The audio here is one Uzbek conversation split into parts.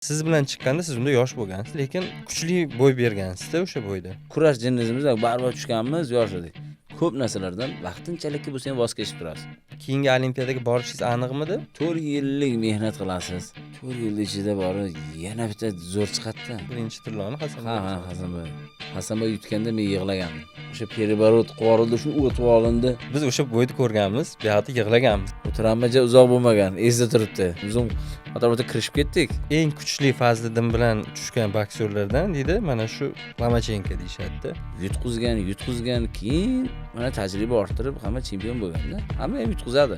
Siz bilan chiqqanda siz unda yosh bo'lgansiz, lekin kuchli bo'y bergansiz-da o'sha bo'yda. Kurash jinnimiz baribir tushganmiz, yosh edik. Ko'p narsalardan vaqtinchalikka bo'lsa ham voz kechib turasiz. Keyingi olimpiadaga borishingiz aniqmidi? 4 yillik mehnat qilasiz. 4 yil ichida borib yana bitta zo'r chiqadi-da. Birinchi tilloni Ha, Hasanboy. Hasanboy yutganda men yig'laganman. O'sha periborot qo'rildi, shu o'tib olindi. Biz o'sha bo'yda ko'rganmiz, bu yoqda yig'laganmiz. O'tirammaja uzoq bo'lmagan, esda turibdi. O'zim qatorda kirishib ketdik. Eng kuchli Fazliddin bilan tushgan boksyorlardan deydi, mana shu Lomachenko deyshadi-da. Yutqizgan, keyin mana tajriba orttirib hamma chempion bo'lganda, hamma ham yutqizadi.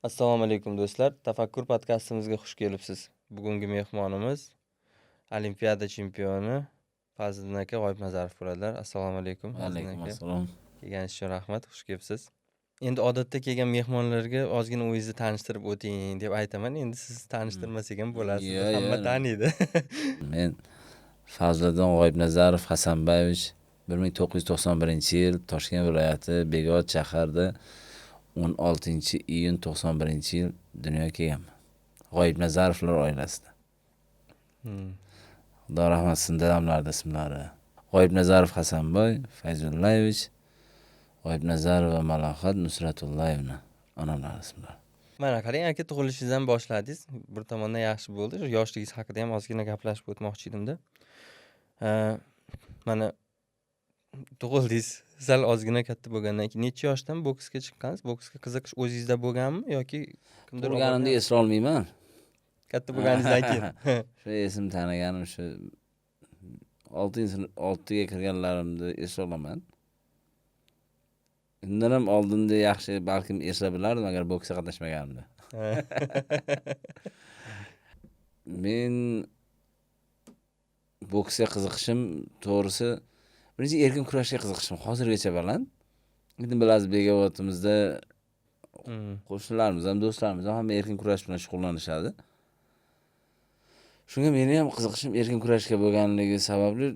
Assalomu alaykum do'stlar. Tafakkur podkastimizga xush kelibsiz. Bugungi mehmonimiz Olimpiada chempioni Fazliddin aka G'oibnazarov bo'ladilar. Assalomu alaykum. Alaykum assalom. Kelganingiz uchun rahmat, xush kelibsiz. Endi odatda kelgan mehmonlarga ozgina o'zingizni tanishtirib o'ting deb aytaman. Endi siz tanishtirmasak ham bo'ladi. Hamma taniydi. Men Fazliddin G'oibnazarov Hasanbayevich 1991-yil Toshkent viloyati Beg'ot shahrida 16-iyun 91-yil dunyoga kelganman. G'oibnazarovlar oilasida. Xudo rahmat qilsin, dadamlarning ismlari. G'oibnazarov Hasanboy Fayzullayevich, G'oibnazarova Malohat Nusratullayevna onalari ismlari. Mana qarang, aka tug'ilishingizdan boshladingiz. Bir tomondan yaxshi bo'ldi. Yoshligingiz haqida ham ozgina gaplashib o'tmoqchi edim-da. Mana tug'ildingiz, sal ozgina katta bo'lgandan keyin necha yoshdan boksga chiqqansiz? Boksga qiziqish o'zingizda bo'lganmi yoki kimdir Tug'ilganimda esla olmayman. Katta bo'lganingizdan keyin? Shu esim tanaganim shu 6-ga kirganlarimda esla olaman. Undan ham oldinda yaxshi balkim esla bilardim agar boksga qatnashmaganimda. Men boksga qiziqishim to'g'risi birinchi erkin kurashga qiziqishim hozirgacha baland. Endi bilasiz, Begovotimizda qo'shnilarimiz ham, do'stlarimiz ham hamma erkin kurash bilan shug'ullanishadi. Shunga meni ham qiziqishim erkin kurashga bo'lganligi sababli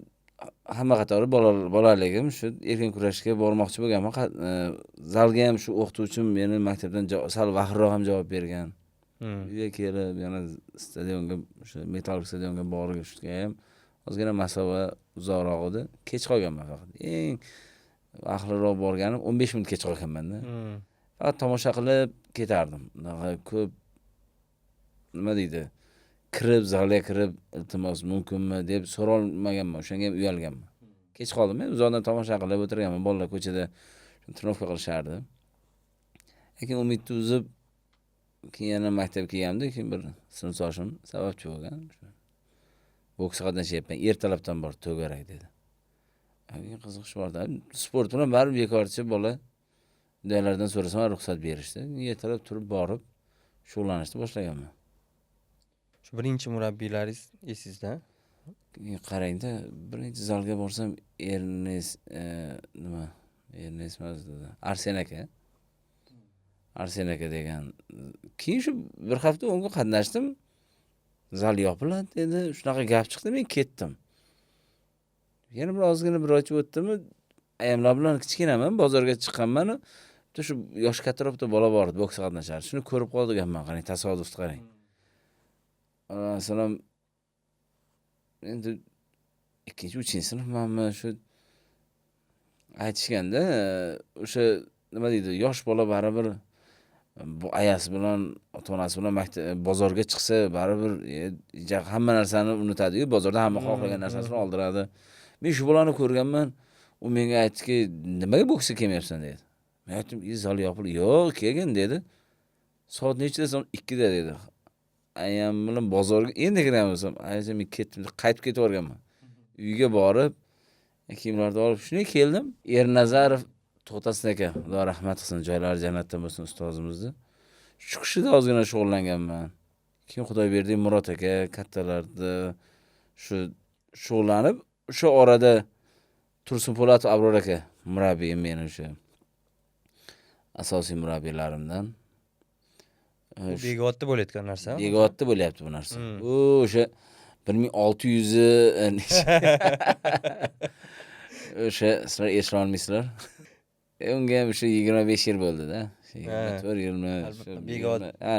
hamma qatori bolaligim shu erkin kurashga bormoqchi bo'lganman. Zalga ham shu o'qituvchim meni maktabdan sal vaqtliroq ham javob bergan. Uyga kelib yana stadionga, o'sha Metallurg stadionga borishga ham ozgina masofa uzoqroq edi. Kech qolganman faqat. Eng vaqtliroq borganim 15 minut kech qolganman-da. Faqat tomosha qilib ketardim. Ko'p nima deydi? Zalga kirib iltimos mumkinmi deb so'rolmaganman. O'shanga ham uyalganman. Kech qoldim. Men uzoqdan tomosha qilib o'tirganman. Bolalar ko'chada trenorovka qilishardi. Lekin umidni uzib keyin yana maktabga kelganimda, keyin bir sinfdoshim sababchi bo'lgan. Boksga qatnashyapman. Ertalabdan bor to'garak dedi. Keyin qiziqish bordi. Sport bilan baribir bekorchi bola. Uydagilardan so'rasam ruxsat berishdi. Ertalab turib borib shug'ullanishni boshlaganman. Shu birinchi murabbiylaringiz esingizda? Qarangda, birinchi zalga borsam Ernest emas dedi. Arsen aka degan. Keyin shu bir hafta 10 kun qatnashdim. Zal yopiladi dedi. Shunaqa gap chiqdi, men ketdim. Yana bir ozgina bir oy o'tdimi, ayamlar bilan kichkinaman, bozorga chiqqanman. Shu yosh kattaroqda bola bor edi, boksga qatnashardi. Shuni ko'rib qolganman, qarang, tasodifni qarang. Alayhissalom, endi 2-3 sinfmanmi shu aytishganda, o'sha nima deydi, yosh bola baribir bu ayasi bilan, ota-onasi bilan bozorga chiqsa baribir hamma narsani unutadi-ku, bozorda hamma xohlagan narsasini oldiradi. Men shu bolani ko'rganman, u menga aytdiki, "Nimaga boksga kelmayapsan?" dedi. Men aytdim, "Zal yopildi." "Yo'q, kelgin" dedi. "Soat nechida?" "Soat 2 da" dedi. Ayam bilan bozorga endi kiramiz. Ayam men ketdim, qaytib ketaverganman. Uyga borib, kiyimlarni olib shunday keldim. Ernazarov To'xtasin aka, Xudo rahmat qilsin, joylari jannatda bo'lsin ustozimizni. Shu kishida ozgina shug'ullanganman. Keyin Xudoyberdi Murod aka kattalarda shu shug'ullanib, o'sha orada Tursun Po'latov Abror aka murabbiyim meni o'sha asosiy murabbiylarimdan. Beg'otda bo'layotgan narsa. Beg'otda bo'lyapti bu narsa. O'sha 1600 o'sha sizlar eslay olmaysizlar. Unga ham shu 25 yil bo'ldi-da. 24, 20, Albatta, shu Begod. 20, ha,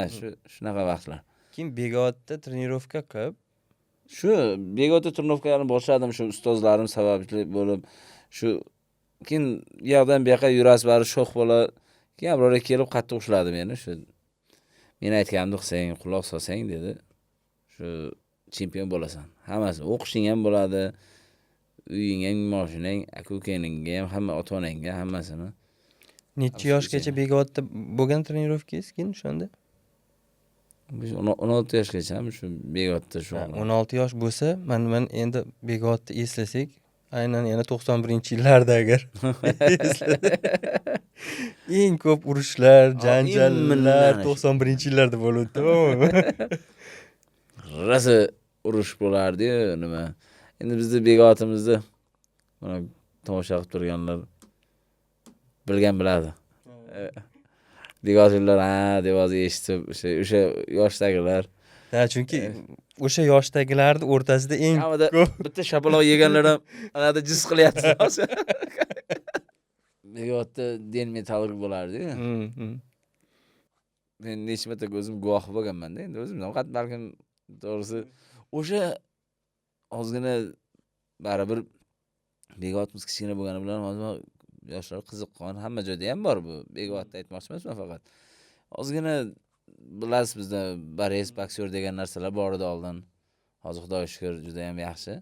shunaqa vaqtlar. Keyin Begodda trenirovka qilib, Shu begona turnovkalarni boshladim shu ustozlarim sababli bo'lib, shu keyin u yoqdan bu yoqqa yurasiz bari sho'x bola. Keyin Abrora kelib qattiq ushladi meni shu. Men aytganimni qilsang, quloq solsang dedi. Shu chempion bo'lasan. Hammasi o'qishing ham bo'ladi. Uying ham, mashinang, aka-ukangga ham, hamma ota-onangga hammasini. necha yoshgacha Begodda bo'lgan trenirovkangiz keyin o'shanda? Biz 16 yoshgacha shu begotda shu. 16 yosh bo'lsa, men endi Begodni eslasak, aynan yana 91-yillarda agar eng ko'p urushlar, janjallar 91-yillarda bo'ldi, to'g'rimi? Rosa urush bo'lardi-yu, nima. Endi bizning begotimizda mana tomosha qilib turganlar bilgan biladi. Begotilar deb hozir eshitib, o'sha yoshdagilar. Ha, chunki o'sha yoshdagilarni o'rtasida eng ko'p bitta shapaloq yeganlar ham anada jiz qilyapti hozir. Begotda den metallurg bo'lardi-yu. Men necha marta o'zim guvoh bo'lganman-da, endi o'zim faqat balkim to'g'risi o'sha ozgina baribir begotimiz kichkina bo'lgani bilan hozir yoshlar qiziqqon, hamma joyda ham bor bu. Begotda aytmoqchi emasman faqat. Ozgina bilasiz bizda bares, boksyor degan narsalar bor edi oldin. Hozir Xudoga shukr juda ham yaxshi.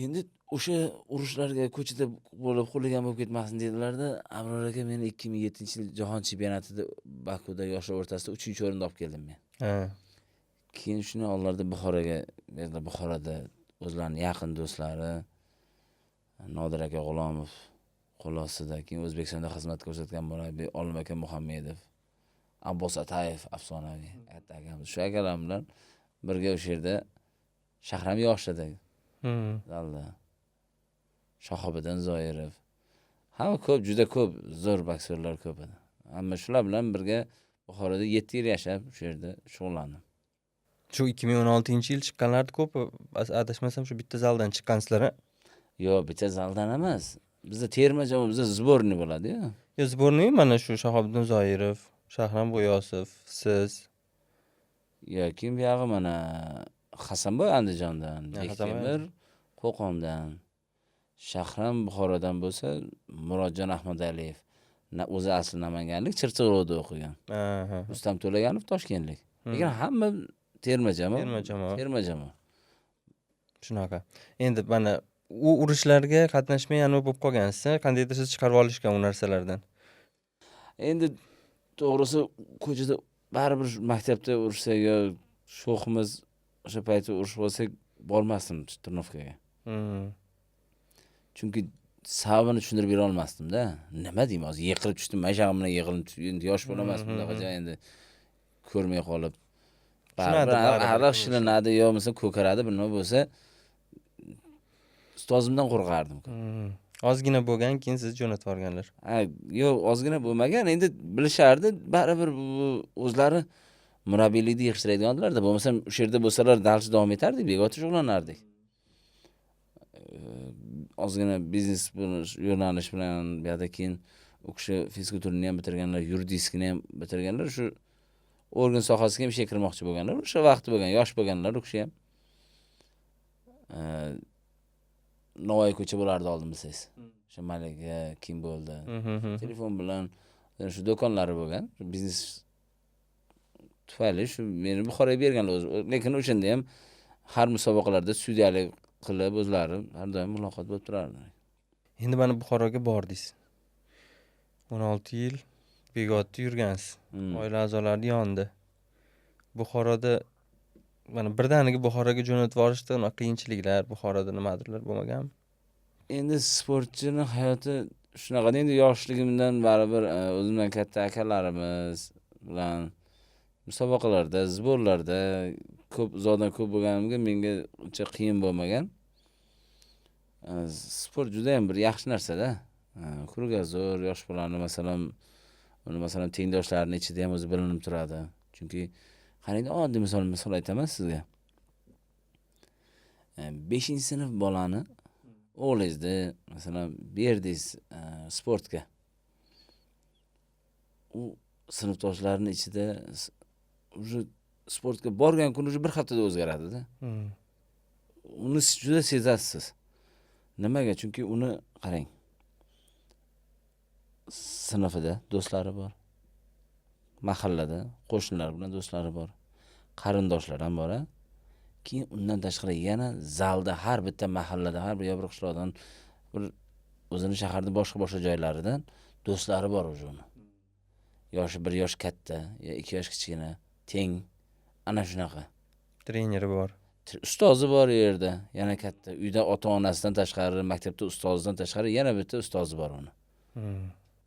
Endi o'sha urushlarga ko'chada bo'lib xuligan bo'lib ketmasin dedilarda, Abror aka meni 2007-yil jahon chempionatida Bakuda yoshlar o'rtasida 3-o'rinda olib keldim men. Ha. Keyin shuni onlarda Buxoroda o'zlarining yaqin do'stlari Nodir aka G'ulomov qo'lostida, keyin O'zbekistonda xizmat ko'rsatgan murabbiy Olim aka Muhammedov, Abbos Atayev afsonaviy akamiz. Shu akalar bilan birga o'sha yerda Shahram yoshida zalda. Shahobiddin Zoirov. Hamma ko'p, juda ko'p zo'r boksyorlar ko'p edi. Hamma shular bilan birga Buxoroda 7 yil yashab, shu yerda shug'ullandim. Shu 2016-yil chiqqanlarni ko'p, adashmasam shu bitta zaldan chiqqansizlar. Yo'q, bitta zaldan emas. Bizda terma jamoa, bizda zborniy bo'ladi-yu. Yo, zborniy mana shu Shahobiddin Zoirov, Shahram G'iyosov, siz. Yoki bu yog'i mana Hasanboy Andijondan, Bektemir Qo'qondan, Shahram Buxorodan bo'lsa, Murodjon Ahmadaliyev. O'zi asli namanganlik, Chirchiqda o'qigan. Rustam To'laganov Toshkentlik. Lekin hamma terma jamoa. Shunaqa. Endi mana u urushlarga qatnashmay yana bo'lib qolgansiz, qandaydir siz chiqarib olishgan u narsalardan. Endi to'g'risi ko'chada baribir maktabda urushsak yo sho'ximiz o'sha payti urushib olsak bormasdim turnovkaga. Chunki sababini tushuntirib bera olmasdim-da. Nima deyman, hozir yiqilib tushdim, mashag'im bilan yiqilib, endi yosh bo'lamas bunaqa joy endi ko'rmay qolib. Baribir shilinadi yo bo'lmasa ko'karadi, nima bo'lsa ustozimdan qo'rqardim. Ozgina bo'lgan, keyin sizni jo'natib yuborganlar. Yo'q, ozgina bo'lmagan, endi bilishardi, baribir o'zlari murabbiylikni yig'ishtiradiganlarida, bo'lmasa o'sha yerda bo'lsalar dalch davom etardik, begona shug'ullanardik. Ozgina biznes yo'nalish bilan bu yerda keyin u kishi fizkulturni ham bitirganlar, yuridikni ham bitirganlar, shu organ sohasiga ham ishga kirmoqchi bo'lganlar, o'sha vaqti bo'lgan, yosh bo'lganlar u kishi ham. Navoiy ko'cha bo'lardi oldin bilsangiz. O'sha Malika kim bo'ldi? Telefon bilan shu do'konlari bo'lgan, biznes tufayli shu meni Buxoroga berganlar o'zi. Lekin o'shanda ham har musobaqalarda sudyalik qilib o'zlari har doim muloqot bo'lib turardi. Endi mana Buxoroga bordingiz. 16 yil Begodda yurgansiz. Oila a'zolari yonida. Buxoroda mana birdaniga Buxoroga jo'natib yuborishda qiyinchiliklar, Buxoroda nimadirlar bo'lmaganmi? Endi sportchining hayoti shunaqa. Endi yoshligimdan baribir o'zimdan katta akalarimiz bilan musobaqalarda, zborlarda ko'p uzoqdan ko'p bo'lganimga menga uncha qiyin bo'lmagan. Sport juda ham bir yaxshi narsa-da. Krugazor yosh bolani masalan tengdoshlarining ichida ham o'zi bilinib turadi. Chunki qarang, oddiy misol aytaman sizga. 5-sinf bolani o'g'lingizni masalan berdingiz sportga. u sinfdoshlarini ichida уже sportga borgan kuni уже bir haftada o'zgaradi-da. Uni juda sezasiz. Nimaga? Chunki uni qarang. Sinfida do'stlari bor. Mahallada qo'shnilar bilan do'stlari bor. Qarindoshlar ham bor. Keyin undan tashqari yana zalda har bitta mahallada, har bir yo'l qishloqdan bir o'zini shaharning boshqa joylaridan do'stlari bor o'zi uni. Yoshi 1 yosh katta, yo 2 yosh kichkina, teng. Ana shunaqa. Treneri bor. Ustozi bor yerda, yana katta. Uyda ota-onasidan tashqari, maktabda ustozidan tashqari yana bitta ustozi bor uni.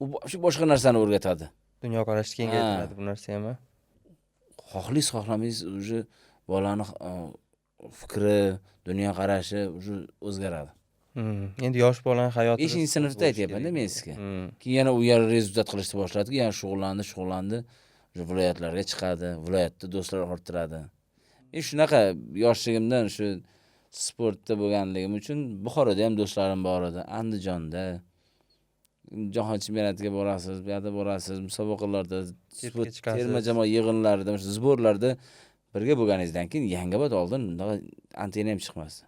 U shu boshqa narsani o'rgatadi. Dunyoqarashni kengaytiradi bu narsa ham. Xohlaysiz, xohlamaysiz, уже bolani fikri, dunyoqarashi уже o'zgaradi. Endi yosh bolaning hayoti 5-sinfda aytyapman-da men sizga. Keyin yana u yer rezultat qilishni boshladi, yana shug'ullandi. Viloyatlarga chiqadi, viloyatda do'stlar orttiradi. Shunaqa yoshligimdan shu sportda bo'lganligim uchun Buxoroda ham do'stlarim bor edi, Andijonda. Jahon chempionatiga borasiz, bu yerda borasiz, musobaqalarda, terma jamoa yig'inlarida, zborlarda birga bo'lganingizdan keyin Yangiobod oldin antena ham chiqmasdi.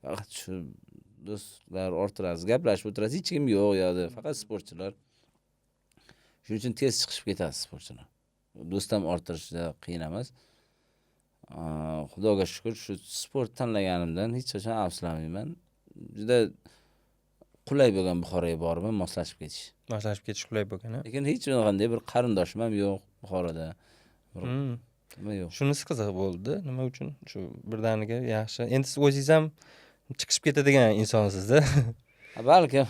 Faqat shu do'stlar orttirasiz, gaplashib o'tirasiz, hech kim yo'q yo'qda, faqat sportchilar. Shuning uchun tez chiqib ketadi sportchilar. Do'stam orttirishda qiyin emas. Xudoga shukr, shu sport tanlaganimdan hech qachon afsuslanmayman. Juda qulay bo'lgan Buxoroga borib moslashib ketish. Moslashib ketish qulay bo'lgan. Lekin hech qanday bir qarindoshim ham yo'q Buxoroda. Nima yo'q. Shunisi qiziq bo'ldi. Nima uchun? Shu birdaniga yaxshi. Endi siz o'zingiz ham chiqishib ketadigan insonsiz-da. Balkim.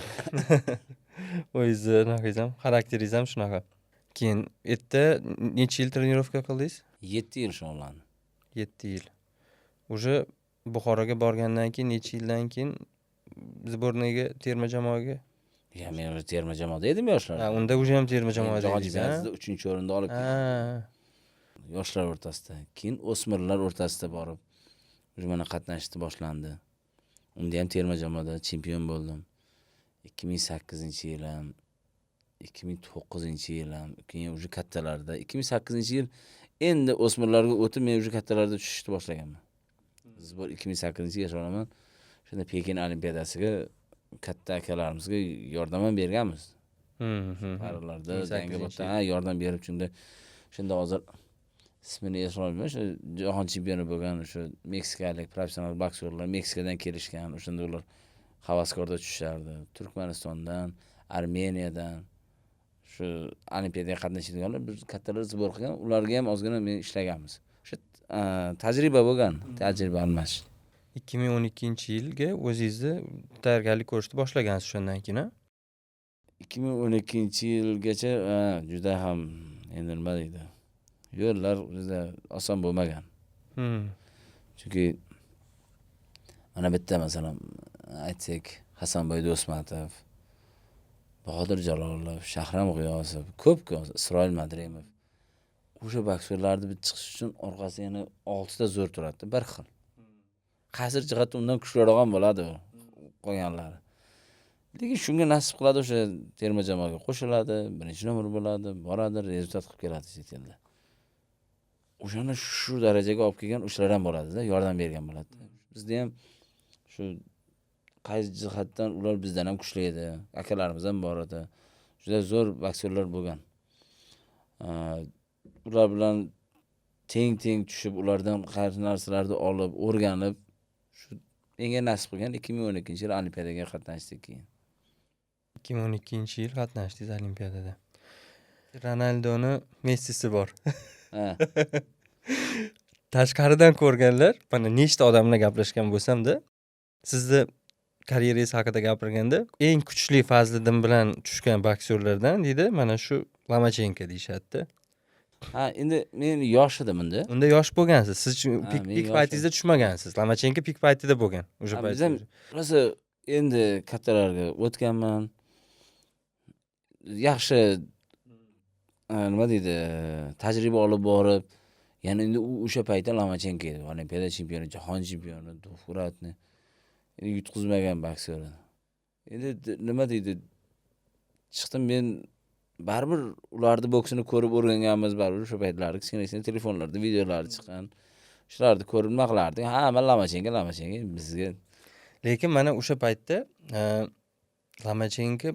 O'zingizni naqingiz ham, xarakteringiz ham shunaqa. Keyin erta necha yil trenirovka qildingiz? 7 yil shug'ullandim. 7 yil. Уже Buxoroga borgandan keyin necha yildan keyin zborniyga, terma jamoaga? Men terma jamoada edim yoshlar. Unda уже ham terma jamoada edingiz. 3-o'rinda olib ketdim. Yoshlar o'rtasida, keyin o'smirlar o'rtasida borib, mana qatnashishni boshlandi. Unda ham terma jamoada chempion bo'ldim. 2008-yilim, 2009-yilim, keyin уже kattalarda, 2008-yil endi o'smirlarga o'tib, men уже kattalarda tushishni boshlaganman. Zbor 2008-yil olaman. Shunda Pekin olimpiadasiga katta akalarimizga yordam berganmiz. Paralarda, Yangiobodda yordam berib shunda hozir ismini eslolmayman, shu jahon chempioni bo'lgan o'sha meksikalik professional boksyorlar Meksikadan kelishgan, o'shanda ular havaskorda tushardi. Turkmanistondan, Armeniyadan shu olimpiadaga qatnashadiganlar biz kattalar zbor qilgan, ularga ham ozgina men ishlaganmiz. O'sha tajriba bo'lgan, tajriba almashish. 2012-yilga o'zingizni tayyorgarlik ko'rishni boshlagansiz shundan keyin. 2012-yilgacha juda ham endi nima deydi? Yo'llar juda oson bo'lmagan. Chunki mana bitta masalan aytsak, Hasanboy Do'smatov, Bahodir Jalolov, Shahram G'iyosov, ko'p Isroil Madrimov. O'sha boksyorlarni bir chiqish uchun orqasiga yana 6 ta zo'r turadi, bir xil. Qaysi jihatdan undan kuchliroq ham bo'ladi qolganlari. Lekin shunga nasib qiladi o'sha terma jamoaga qo'shiladi, birinchi nomer bo'ladi, boradi, rezultat qilib keladi chet elda. O'shani shu darajaga olib kelgan o'shalar ham bo'ladi-da, yordam bergan bo'ladi. Bizda ham shu qaysi jihatdan ular bizdan ham kuchli edi, akalarimiz ham bor edi. Juda zo'r boksyorlar bo'lgan. Ular bilan teng tushib, ulardan qaysi narsalarni olib, o'rganib, shu menga nasib qilgan 2012-yil olimpiadaga qatnashdik keyin. 2012-yil qatnashdingiz olimpiadada. Ronaldoni Messisi bor. Tashqaridan ko'rganlar, mana nechta odamlar gaplashgan bo'lsam-da, sizni karyerangiz haqida gapirganda, eng kuchli Fazliddin bilan tushgan boksyorlardan deydi, mana shu Lomachenko deyshadi-da. Endi men yosh edim unda. Unda yosh bo'lgansiz. Siz pik paytingizda tushmagansiz. Lomachenko pik paytida bo'lgan. O'sha paytda. Rosa endi kattalarga o'tganman. Yaxshi nima deydi, tajriba olib borib, yana endi o'sha paytda Lomachenko edi, olimpiada chempioni, jahon chempioni, Furatni yutqizmagan boksyor. Endi nima deydi, chiqdim men baribir ularni boksini ko'rib o'rganganmiz, baribir o'sha paytlari kichkina telefonlarda videolari chiqqan. Shularni ko'rib nima qilardik? Ha, mana Lomachenko bizga. Lekin mana o'sha paytda Lomachenko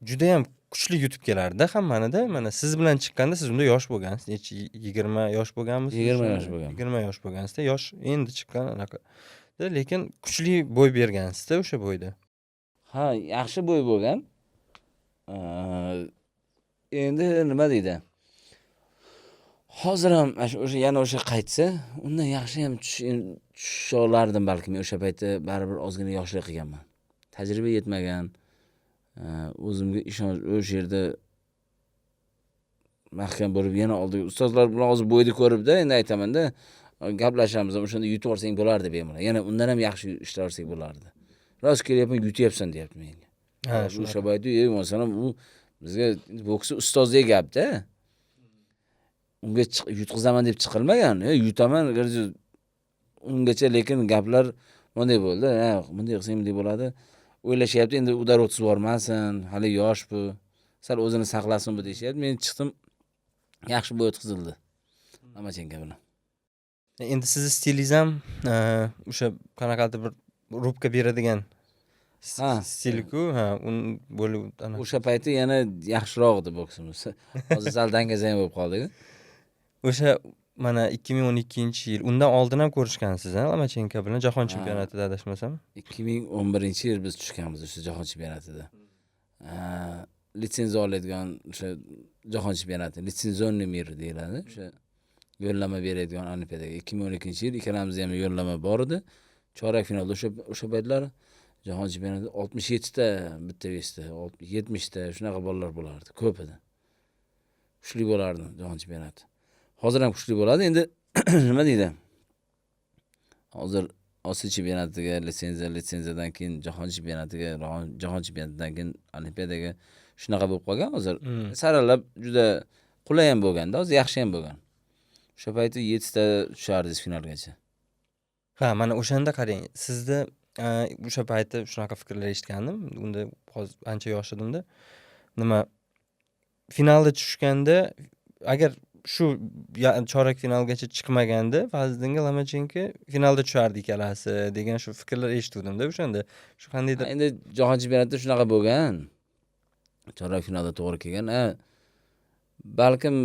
judayam kuchli yutib kelardi hammanida. Mana siz bilan chiqqanda siz unda yosh bo'lgansiz. Necha 20 yosh bo'lganmisiz? 20 yosh bo'lganman. 20 yosh bo'lgansizda, yosh endi chiqqan anaqa. Lekin kuchli bo'y bergansizda o'sha bo'yda. Ha, yaxshi bo'y bo'lgan. Endi nima deydi? Hozir ham o'sha yana o'sha qaytsa, undan yaxshi ham tusha olardim balki. Men o'sha paytda baribir ozgina yoshlik qilganman. Tajriba yetmagan, o'zimga ishonch o'sha yerda mahkam bo'lib yana oldi. Ustozlar bilan hozir bo'yni ko'ribda, endi aytaman-da, gaplashamiz, o'shanda yutib olsang bo'lardi bemalol. Yana undan ham yaxshi ishlar olsak bo'lardi. Rost kelyapman, yutyapsan, deyapti menga. Ha, o'sha paytda masalan bu bizga boks ustozdek gap-da. Unga yutqizaman deb chiqilmagan. Yutaman, ungacha lekin gaplar bunday bo'ldi. Ha, bunday qilsang bunday bo'ladi. O'ylashyapti, endi udar o'tib bormasin, hali yosh bu. Sal o'zini saqlasin bu deyishyapti. Men chiqdim, yaxshi bo'y o'tkazildi. Lomachenko bilan. Endi sizni stilingiz ham o'sha qanaqadir bir rubka beradigan stil-ku, bo'lib o'sha paytda yana yaxshiroq edi boksimiz. Hozir sal dangazang bo'lib qoldik. O'sha mana 2012-yil, undan oldin ham ko'rishgansiz, Lomachenko bilan Jahon chempionatida adashmasam? 2011-yil biz tushganmiz o'sha Jahon chempionatida. Litsenziya oladigan o'sha Jahon chempionati, litsenzionni mir deyiladi. O'sha yo'llanma beradigan Olimpiadaga 2012-yil ikkalamiz ham yo'llanma bor edi. Chorak finalda o'sha paytlar Jahon chempionatida 67 ta bitta vesda, 70 ta shunaqa bolalar bo'lardi, ko'p edi. Kuchli bo'lardi Jahon chempionati. Hozir ham kuchli bo'ladi. Endi nima deydi? Hozir Osiyo chempionatiga litsenziyadan keyin Jahon chempionatidan keyin Olimpiadaga shunaqa bo'lib qolgan hozir. Saralab juda qulay ham bo'lganda, hozir yaxshi ham bo'lgan. O'sha paytda 7 ta tushardingiz finalgacha. Ha, mana o'shanda qarang, sizda o'sha paytda shunaqa fikrlar eshitgandim. Unda hozir ancha yosh edimda. Nima finalda tushganda, agar shu chorak finalgacha chiqmaganda Fazliddinga Lomachenko finalda tushardi ikkalasi degan shu fikrlar eshituvdim-da o'shanda. Shu qandaydir endi Jahon chempionatida shunaqa bo'lgan. Chorak finalda to'g'ri kelgan. Balkim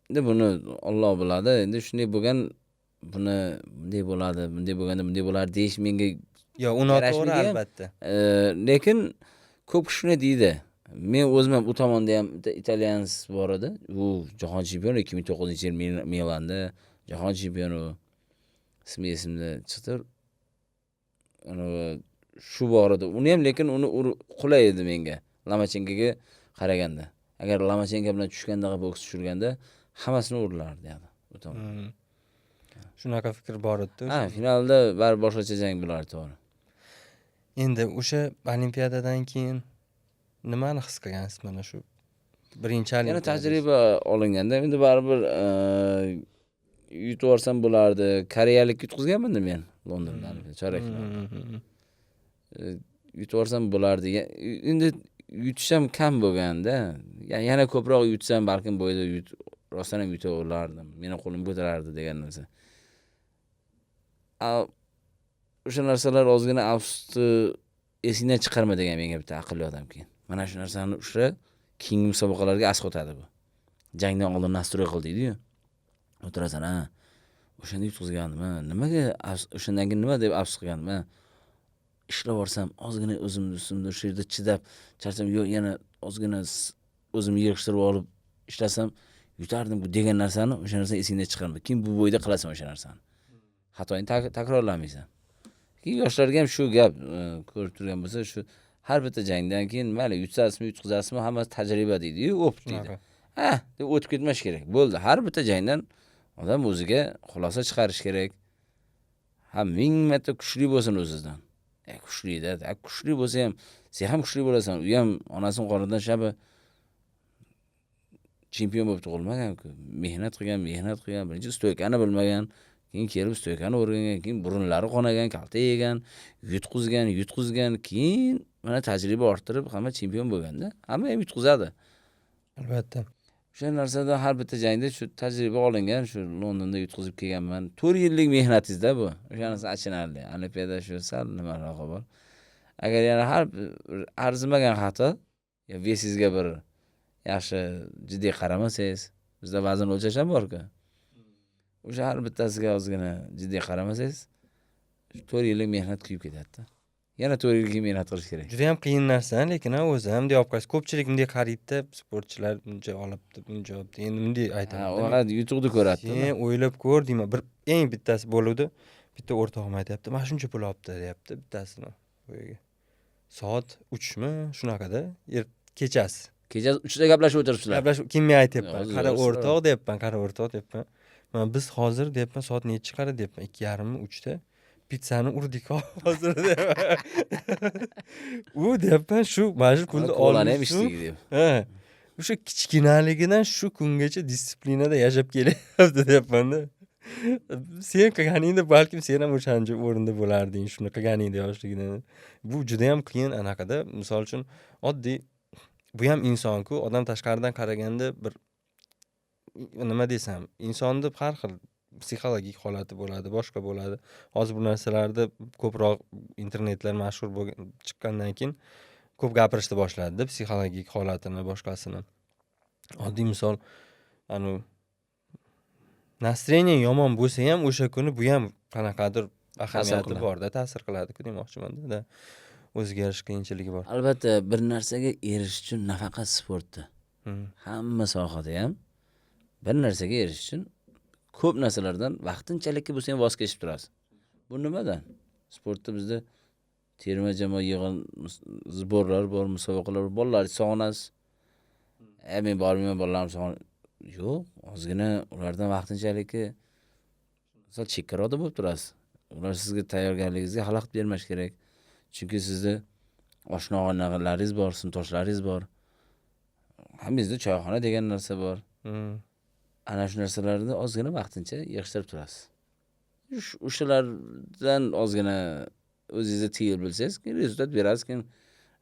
endi buni Alloh biladi. Endi shunday bo'lgan, buni bunday bo'ladi, bunday bo'lganda bunday bo'lar deyish menga u noto'g'ri albatta. Lekin ko'p shuni deydi. Men o'zim ham u tomonda ham italyan bor edi. U jahon chempioni 2009-yil Milanda jahon chempioni. Esimda chiqdi. Shu bor edi. Uni ham lekin uni qulay edi menga. Lomachenkoga qaraganda. Agar Lomachenko bilan tushgandaqa boks tushirganda hammasini urlardi dedi. U tomon. Shunaqa fikr bor edi. Finalda baribir boshqacha jang bo'lardi, to'g'ri. Endi o'sha olimpiadadan keyin nimani his qilgansiz mana shu birinchi olimpiada? Yana tajriba olinganda endi baribir yutib olsam bo'lardi. Koreyalik yutqizganman-da men Londonda chorak finalda. Yutib olsam bo'lardi. Endi yutish ham kam bo'lganda, yana ko'proq yutsam balkim bo'yda rostdan ham yuta olardim. Meni qo'lim ko'tarardi degan narsa. O'sha narsalar ozgina afsusni esingdan chiqarma degan menga bitta aqlli odam keyin. Mana shu narsani ushlab, keyingi musobaqalarga asqotadi bu. Jangdan oldin nastroy qil deydi-yu. O'tirasan, o'shanda yutqizgandim, nimaga o'shandan keyin nima deb afsus qilgandim, ishlab borsam ozgina o'zimni ustimda shu yerda chidab, charcham, yo'q, yana ozgina o'zimni yig'ishtirib olib ishlasam yutardim bu degan narsani, o'sha narsani esingdan chiqarma. Keyin bu bo'yda qilasan o'sha narsani. Xatoyini takrorlamaysan. Keyin yoshlarga ham shu gap ko'rib turgan bo'lsa, shu har bitta jangdan keyin mayli yutsasizmi, yutqizasizmi, hammasi tajriba deydi-yu, o'p deydi. Deb o'tib ketmash kerak. Bo'ldi. Har bitta jangdan odam o'ziga xulosa chiqarish kerak. 1000 marta kuchli bo'lsin o'zidan. Kuchli-da. Kuchli bo'lsa ham, sen ham kuchli bo'lasan. U ham onasining qornidan shabi chempion bo'lib tug'ilmagan-ku. Mehnat qilgan, birinchi stoykani bilmagan, keyin kelib stoykani o'rgangan, keyin burunlari qonagan, kalta yegan, yutqizgan, keyin mana tajriba orttirib hamma chempion bo'lganda, hamma ham yutqizadi. Albatta. O'sha narsada har bitta jangda shu tajriba olingan, shu Londonda yutqizib kelganman. 4 yillik mehnatingizda bu. O'shanisi achinarli. Olimpiada shu sal nimaroq bor. Agar yana har arzimagan xato yo vesingizga bir yaxshi jiddiy qaramasangiz, bizda vazn o'lchash ham bor-ku. O'sha har bittasiga ozgina jiddiy qaramasangiz, 4 yillik mehnat kuyib ketadi-da. Yana 4 yillik mehnat qilish kerak. Juda ham qiyin narsa, lekin o'zi ham deyap qo'yasiz. Ko'pchilik bunday qaraydi, sportchilar buncha olibdi, buncha olibdi. Endi bunday Ha, aytaman. faqat yutuqni ko'radi-da. Sen o'ylab ko'r deyman. Bir eng bittasi bo'luvdi. Bitta o'rtog'im aytayapti, "Mana shuncha pul olibdi" deyapti bittasini. Bo'yiga. Soat 3 mi? Shunaqada, kechasi. Kecha 3 da gaplashib o'tiribsizlar. Gaplashib keyin men aytyapman. Hozir Qara yo'q, o'rtoq deyapman, qara o'rtoq deyapman. Mana biz hozir deyapman soat nechi qara deyapman. 2:30 mi 3 da pitsani urdik hozir deyapman. U deyapman shu mana shu pulni Qo'lani ham olish ishlaydi deb. Ha. O'sha kichkinaligidan shu kungacha disiplinada yashab kelyapti deyapman-da. Sen qilganingda balkim sen ham o'shancha o'rinda bo'larding, shuni qilganingda yoshligida. Bu juda ham qiyin anaqada. Misol uchun oddiy bu ham inson-ku, odam tashqaridan qaraganda bir nima desam, insonni har xil psixologik holati bo'ladi, boshqa bo'ladi. Hozir bu narsalarda ko'proq internetlar mashhur bo'lgan chiqqandan keyin ko'p gapirishni boshladi, psixologik holatini, boshqasini. Oddiy misol, настроение yomon bo'lsa ham o'sha kuni bu ham qanaqadir ahamiyati bor-da, ta'sir qiladi-ku demoqchiman-da. O'zgarish qiyinchiligi bor. Albatta, bir narsaga erishish uchun nafaqat sportda, hamma sohada ham bir narsaga erishish uchun ko'p narsalardan vaqtinchalikka bo'lsa ham voz kechib turasiz. Bu nimadan? Sportda bizda terma jamoa yig'in zborlar bor, musobaqalar bor. Bolalarni sog'inasiz. Men bormayman, bolalarim sog'in. Yo'q, ozgina ulardan vaqtinchalikka misol chekkaroqda bo'lib turasiz. Ular sizga tayyorgarligingizga xalaqit bermash kerak. Chunki sizda oshna og'aynilaringiz bor, sinfdoshlaringiz bor. Hammangizda choyxona degan narsa bor. Ana shu narsalarni ozgina vaqtincha yig'ishtirib turasiz. O'shalardan ozgina o'zingizga tiyilib bilsangiz, keyin rezultat berasiz. Keyin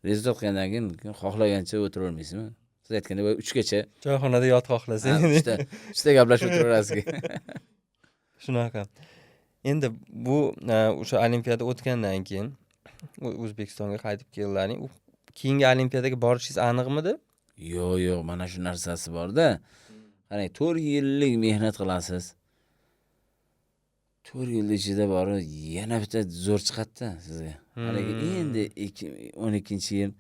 rezultat qilgandan keyin xohlagancha o'tiravermaysizmi? Siz aytgandek 3 gacha choyxonada yot xohlasang. Uchta gaplashib o'tiraverasiz. Shunaqa. Endi bu o'sha olimpiada o'tgandan keyin O'zbekistonga qaytib keldilaring. Keyingi olimpiadaga borishingiz aniqmidi? Yo'q, mana shu narsasi bor-da. Qarang, 4 yillik mehnat qilasiz. 4 yil ichida bori yana bitta zo'r chiqadi-da sizga. Haligi endi 2012-yil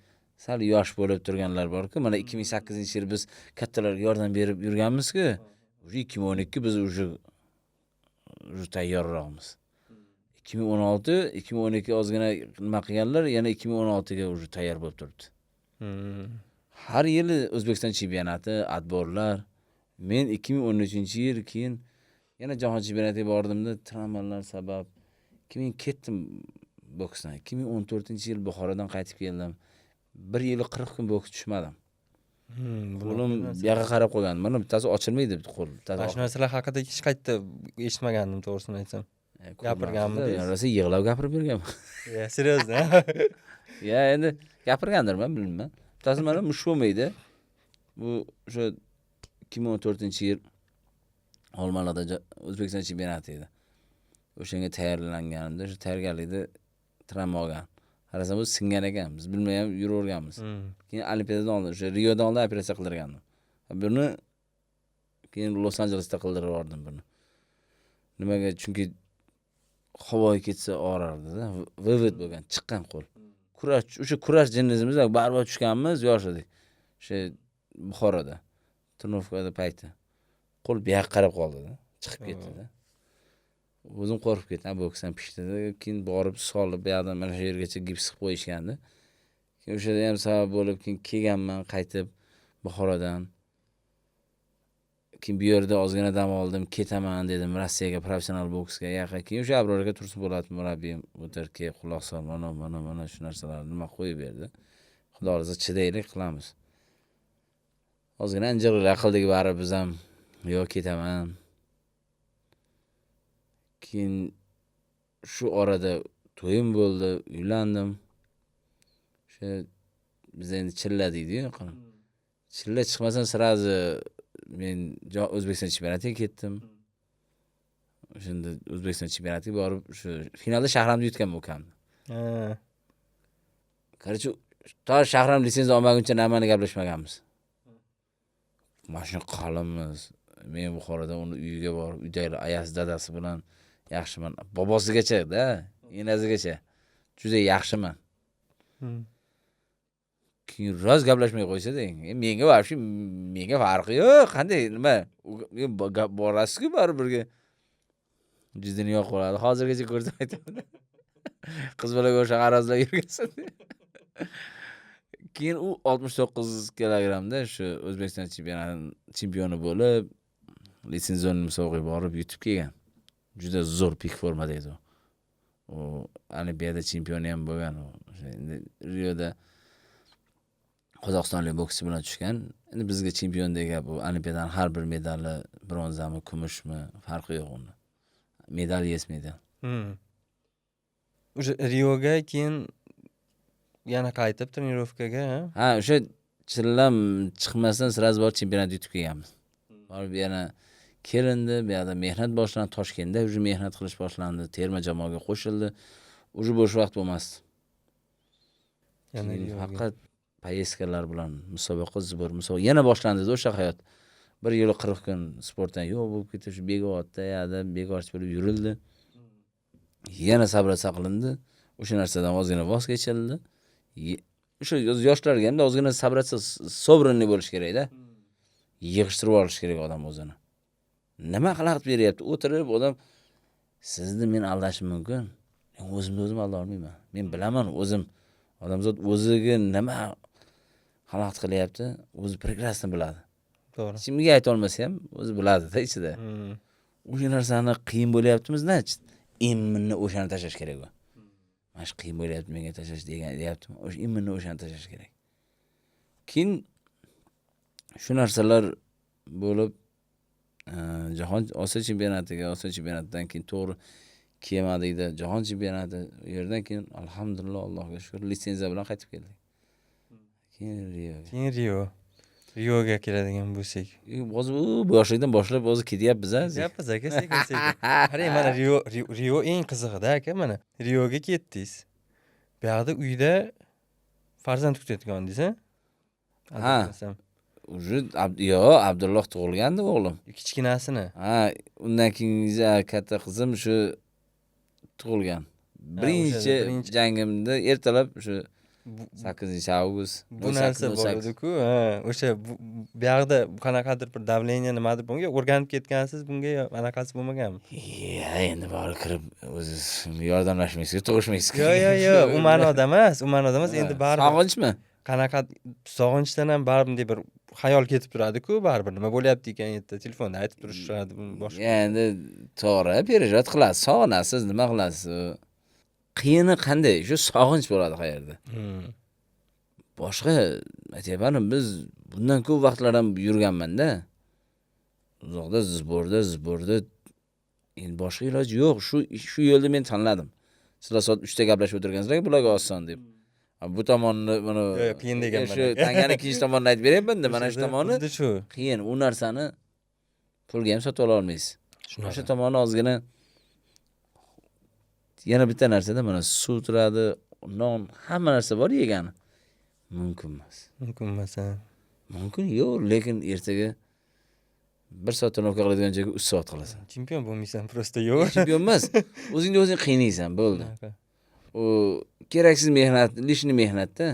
sal yosh bo'lib turganlar bor-ku. Mana 2008-yil biz kattalarga yordam berib yurganmiz-ku. 2012 biz уже tayyorroqmiz. 2012 ozgina nima qilganlar, yana 2016 ga уже tayyor bo'lib turibdi. Har yili O'zbekiston chempionati, atborlar. Men 2013-yil keyin yana jahon chempionatiga bordimda, travmalar sabab keyin ketdim boksdan. 2014-yil Buxorodan qaytib keldim. 1 yil 40 kun boks tushmadim. Qo'lim bu yoqqa qarab qo'ygandim. Mana bittasi ochilmaydi qo'l. Mana shu narsalar haqida hech qayerda eshitmagandim, to'g'risini aytsam. Gapirganmidingiz? Rosa yig'lab gapirib berganman. Seriozda? Endi gapirgandirman, bilmayman. Bittasi mana mush bo'lmaydi. Bu o'sha 2014-yil Olmaliqda O'zbekiston chempionati edi. O'shanga tayyorlanganimda, o'sha tayyorgarlikda travma olgan. Qarasam u singan ekan. Biz bilmay ham yuraverganmiz. Keyin olimpiadadan oldin, o'sha Riodan oldin operatsiya qildirgandim. Buni keyin Los-Anjelesda qildirib yubordim buni. Nimaga? Chunki havoga ketsa og'rardi-da. Vivid bo'lgan, chiqqan qo'l. O'sha kurash jinnizimiz baribir tushganmiz, yosh edik. O'sha Buxoroda, Turnovkada payti. Qo'l bu yoqqa qarab qoldi-da, chiqib ketdi-da. O'zim qo'rqib ketdim, boksdan pishdi-da. Keyin borib solib, bu yoqdan mana shu yergacha gips qilib qo'yishgandi. Keyin o'shada ham sabab bo'lib, keyin kelganman qaytib Buxorodan. Keyin bu yerda ozgina dam oldim, ketaman dedim Rossiyaga, professional boksga. Keyin o'sha Abrorga Tursunpo'latov murabbiyim o'tirki, quloq sol, mana shu narsalarni nima qo'yib berdi. Xudo o'zi chidaylik qilamiz. Ozgina injiqlar qildik baribir biz ham. Yo'q, ketaman. Keyin shu orada to'yim bo'ldi, uylandim. O'sha biz endi chilla deydi-ku, Chilla chiqmasam sразу men O'zbekiston chempionatiga ketdim. O'shanda O'zbekiston chempionatiga borib, shu finalda Shahramni yutganman ukamni. Ha. Короче, to Shahram litsenziya olmaguncha nimani gaplashmaganmiz. Mashina qalinmiz. Men Buxorodan uni uyiga borib, uydagilar ayasi, dadasi bilan yaxshiman. Bobosigacha-da, enasigacha. Juda yaxshiman. Keyin roz gaplashmay qo'ysa-deng. Menga вообще menga farqi yo'q. Qanday nima? Borasiz-ku baribirga. Jizdini yo'q qoladi. Hozirgacha ko'rsam aytaman. Qiz bolaga o'sha qarazlar yurgansan. Keyin u 69 kilogramda shu O'zbekiston chempioni bo'lib, litsenzionni musobaqaga borib yutib kelgan. Juda zo'r pik formada edi u. U Olimpiada chempioni ham bo'lgan u. Endi Rioda Qozog'istonlik bokschi bilan tushgan. Endi bizga chempion degan bu Olimpiadaning har bir medali bronzami, kumushmi farqi yo'q uni. Medal yes medal. O'sha Rioga keyin yana qaytib trenirovkaga, ha? O'sha chillam chiqmasdan sразу borib chempionat yutib kelganmiz. Borib yana kelindi, bu yerda mehnat boshlandi, Toshkentda уже mehnat qilish boshlandi, terma jamoaga qo'shildi. Уже bo'sh vaqt bo'lmasdi. Yana faqat poyezdkalar bilan musobaqa zibor, yana boshlandi o'sha hayot. Bir yil 40 kun sportdan yo'q bo'lib ketdi, shu Begovatda, yada Begoch bo'lib yurildi. Yana sabratsa qilindi. O'sha narsadan ozgina voz kechildi. O'sha yoshlarga ham ozgina sabratsa, sobrinli bo'lish kerak-da. Yig'ishtirib olish kerak odam o'zini. Nima qilib beryapti? O'tirib odam sizni men aldashim mumkin. Men o'zimni alda olmayman. Men bilaman o'zim. Odamzod o'ziga nima xalaqit qilyapti, o'zi prekrasni biladi. To'g'ri. Kimga ayta olmasa ham o'zi biladi-da ichida. O'sha narsani qiyin bo'lyaptimiz-da, imminni o'shani tashlash kerak u. Mana shu qiyin bo'lyapti menga tashlash degan deyaptimi? O'sha imminni o'shani tashlash kerak. Keyin shu narsalar bo'lib jahon Osiyo chempionatidan keyin to'g'ri kelmadikda, jahon chempionati yerdan keyin alhamdulillah Allohga shukr litsenziya bilan qaytib keldik. Keyin Rioga keladigan bo'lsak. Hozir boshlikdan boshlab hozir ketyapmiz-a. Yapmiz aka, sekin-sekin. Qarang, mana Rio eng qizig'i-da aka, mana Rioga ketdingiz. Bu yerda uyda farzand kutayotgandingiz-a? Ha. Уже Abdulloh tug'ilgandi o'g'lim. Kichkinasini. Ha, undan keyin katta qizim shu tug'ilgan. Birinchi jangimda ertalab shu 8-avgust. Bu narsa bor edi-ku, o'sha bu yerda qanaqadir bir davleniya nimadir bunga o'rganib ketgansiz, bunga anaqasi bo'lmaganmi? Endi bori kirib o'zi yordamlashmaysiz, tug'ishmaysiz. Yo'q, u ma'noda emas, endi baribir. Sog'inchmi? Qanaqa sog'inchdan ham baribir bir xayol ketib turadi-ku, baribir nima bo'lyapti ekan yerda telefonda aytib turishadi boshqa. Endi to'g'ri, perejat qilasiz, sog'inasiz, nima qilasiz? Qiyini qanday? Shu sog'inch bo'ladi qayerda. Boshqa aytyapman, biz bundan ko'p vaqtlar ham yurganman-da. Uzoqda zborda endi boshqa iloj yo'q. Shu yo'lda men tanladim. Sizlar soat 3 ta gaplashib o'tirgansizlar, bularga oson deb. Bu tomonni mana qiyin deganman. Shu tangani ikkinchi tomonini aytib beryapman-da, mana shu tomoni shu. Qiyin, u narsani pulga ham sotib ola olmaysiz. Shu tomoni ozgina yana bitta narsada mana suv turadi, non, hamma narsa bor yegani. Mumkin emas. Mumkin yo'q, lekin ertaga 1 soat trenirovka qiladigan joyga 3 soat qilasan. Chempion bo'lmaysan, prosta yo'q. Chempion emas. O'zingni qiynaysan, bo'ldi. U keraksiz mehnat, lishni mehnatda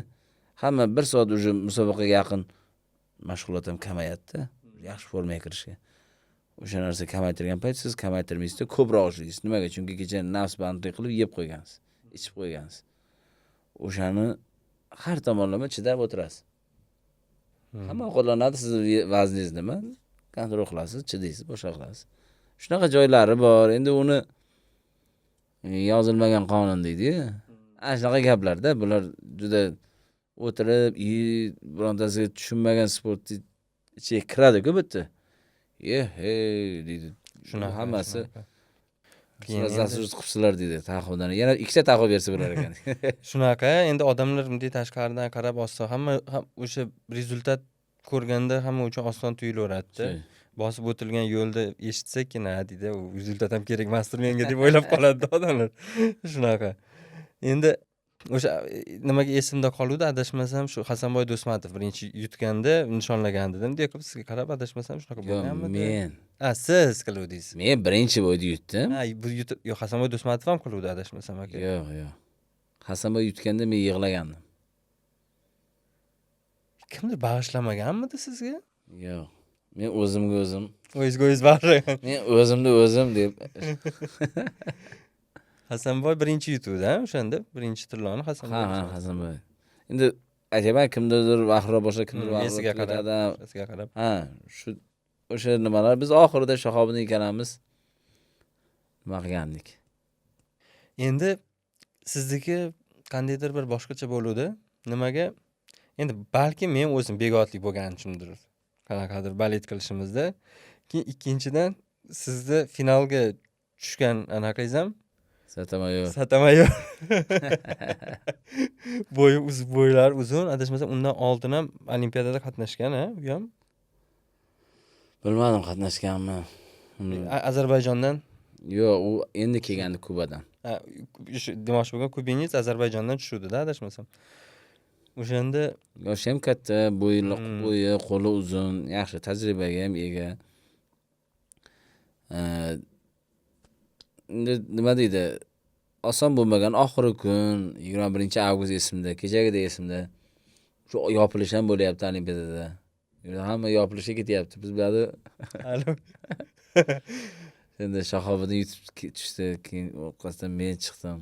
hamma 1 soat уже musobaqaga yaqin mashg'ulot ham kamayadi-da. Yaxshi formaga kirishga. O'sha narsa kamaytirgan payt siz kamaytirmaysizda, ko'proq ishlaysiz. Nimaga? Chunki kecha nafs bandlik qilib yeb qo'ygansiz, ichib qo'ygansiz. O'shani har tomonlama chidab o'tirasiz. Hamma qo'llanadi, siz vazningiz nima? Kontrol qilasiz, chidaysiz, boshqa qilasiz. Shunaqa joylari bor. Endi uni yozilmagan qonun deydi-ku. Ana shunaqa gaplarda bular juda o'tirib, birontasiga tushunmagan sport ichiga kiradi-ku bitta. deydi. Shunaqa hammasi qiyin qilibsizlar deydi taqodan. Yana ikkita taqo bersa bo'lar ekan. Shunaqa, endi odamlar bunday tashqaridan qarab olsa, hamma o'sha rezultat ko'rganda hamma uchun oson tuyulaveradi-da. Shu. Bosib o'tilgan yo'lda eshitsakkina deydi, u rezultat ham kerak emasdir menga deb o'ylab qoladi odamlar. Shunaqa. Endi o'sha nimaga esimda qoluvdi adashmasam shu Hasanboy Do'stmatov birinchi yutganda nishonlagandidim. Dekab sizga qarab adashmasam shunaqa Yo'q, bo'lganmidi? men Siz qiluvdingiz. men birinchi bo'ldi yutdim. Bu yutib yo'q Hasanboy Do'stmatov ham qiluvdi adashmasam aka. Yo'q. Hasanboy yutganda men yig'lagandim. Kimdir bag'ishlamaganmidi sizga? Yo'q. Men o'zimga o'zim, O'zingizga o'zingiz bag'ishlagan. men o'zimni o'zim deb Hasanboy birinchi yutuvdi-a o'shanda? Birinchi tilloni Hasanboy. ha, Hasanboy. Endi aytaman kimdirdir vahro boshqa kimdir vahro Esiga qarab, ketadi. esiga qarab. Ha, o'sha nimalar biz oxirida Shahobiddin ikkalamiz nima qilgandik. Endi sizniki qandaydir bir boshqacha bo'luvdi. Nimaga? Endi balki men o'zim begotlik bo'lganimdir. Qanaqadir balet qilishimizda. Keyin ikkinchidan sizni finalga tushgan anaqangiz ham Satamayor. Satamayor. Bo'ylar uzun, adashmasam undan oldin ham olimpiadada qatnashgan-a, u ham. Bilmadim qatnashganmi. Ozarbayjondan. Yo'q, u endi kelgandi Kubadan. Shu demoqchi bo'lgan kubingiz Ozarbayjondan tushuvdi-da, adashmasam. O'shanda Yoshi ham katta, bo'yi, qo'li uzun, yaxshi tajribaga ham ega. Endi nima deydi? Oson bo'lmagan oxirgi kun 21-avgust esimda, kechagida esimda. Shu yopilish ham bo'lyapti olimpiadada. Hamma yopilishga ketyapti. Biz biladi. Endi Shahobiddin yutib tushdi, keyin orqasidan men chiqdim.